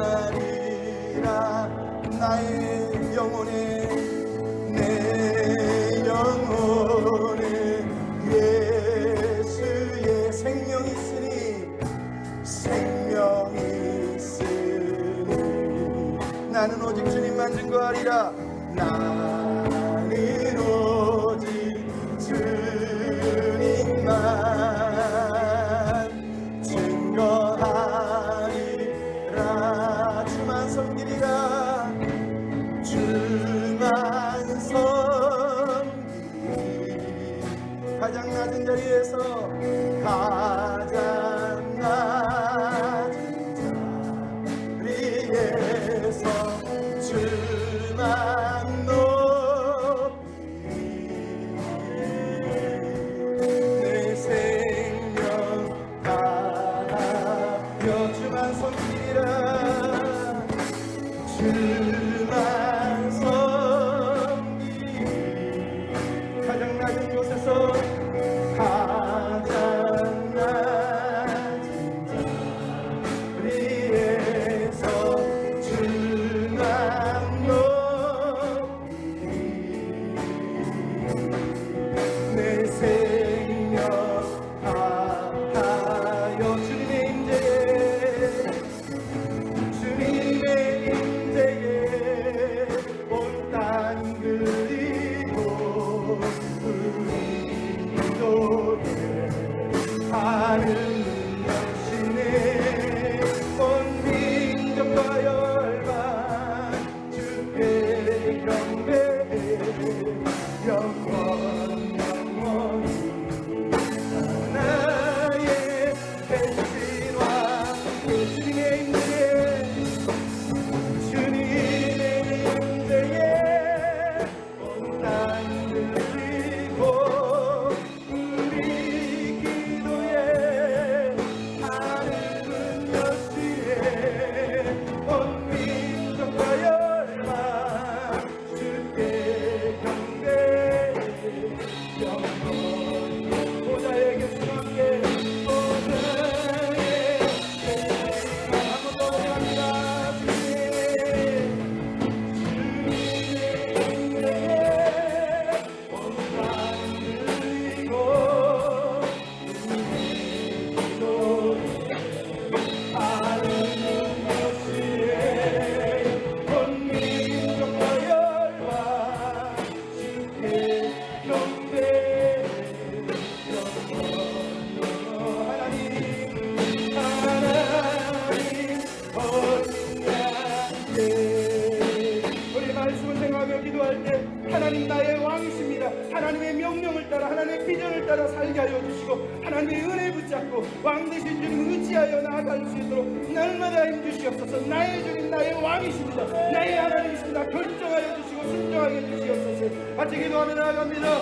사랑하리라 나의 영혼에 내 영혼에 예수의 생명이 있으니 나는 오직 주님만 증거하리라. 나는 오직 주님만 증거하리라. 주만 섬기리라. 주만 섬기리. 가장 낮은 자리에서 가장 낮은 자리에서 주만 높이 내 생명 다하여 주만 작은 곳에서 가장 낮은 자리에서 주만 높이 내 생명 다하여 주님의 임재에 온 땅 그리고 우리 기도에 하늘 여시네 온 민족과 열방 주께 경배해 영원 영원히 나의 백신과 주님의 임재에 주님의 임재에 온 땅 들리고 우리 기도에 하늘은 여시에 온 민족과 열방 주께 경배해 영원 보좌에 계신 함께 보좌에 계신 한번 더 합니다. 우리 말씀을 생각하며 기도할 때 하나님 나의 왕이십니다. 하나님의 명령을 따라 하나님의 비전을 따라 살게 하여 주시고 하나님의 은혜 붙잡고 왕 되신 주님 의지하여 나아갈 수 있도록 날마다 힘주시옵소서. 나의 주님 나의 왕이십니다. 나의 하나님이십니다. 결정하여 주시고 순종하게 해주시옵소서. 같이 기도하며 나아갑니다.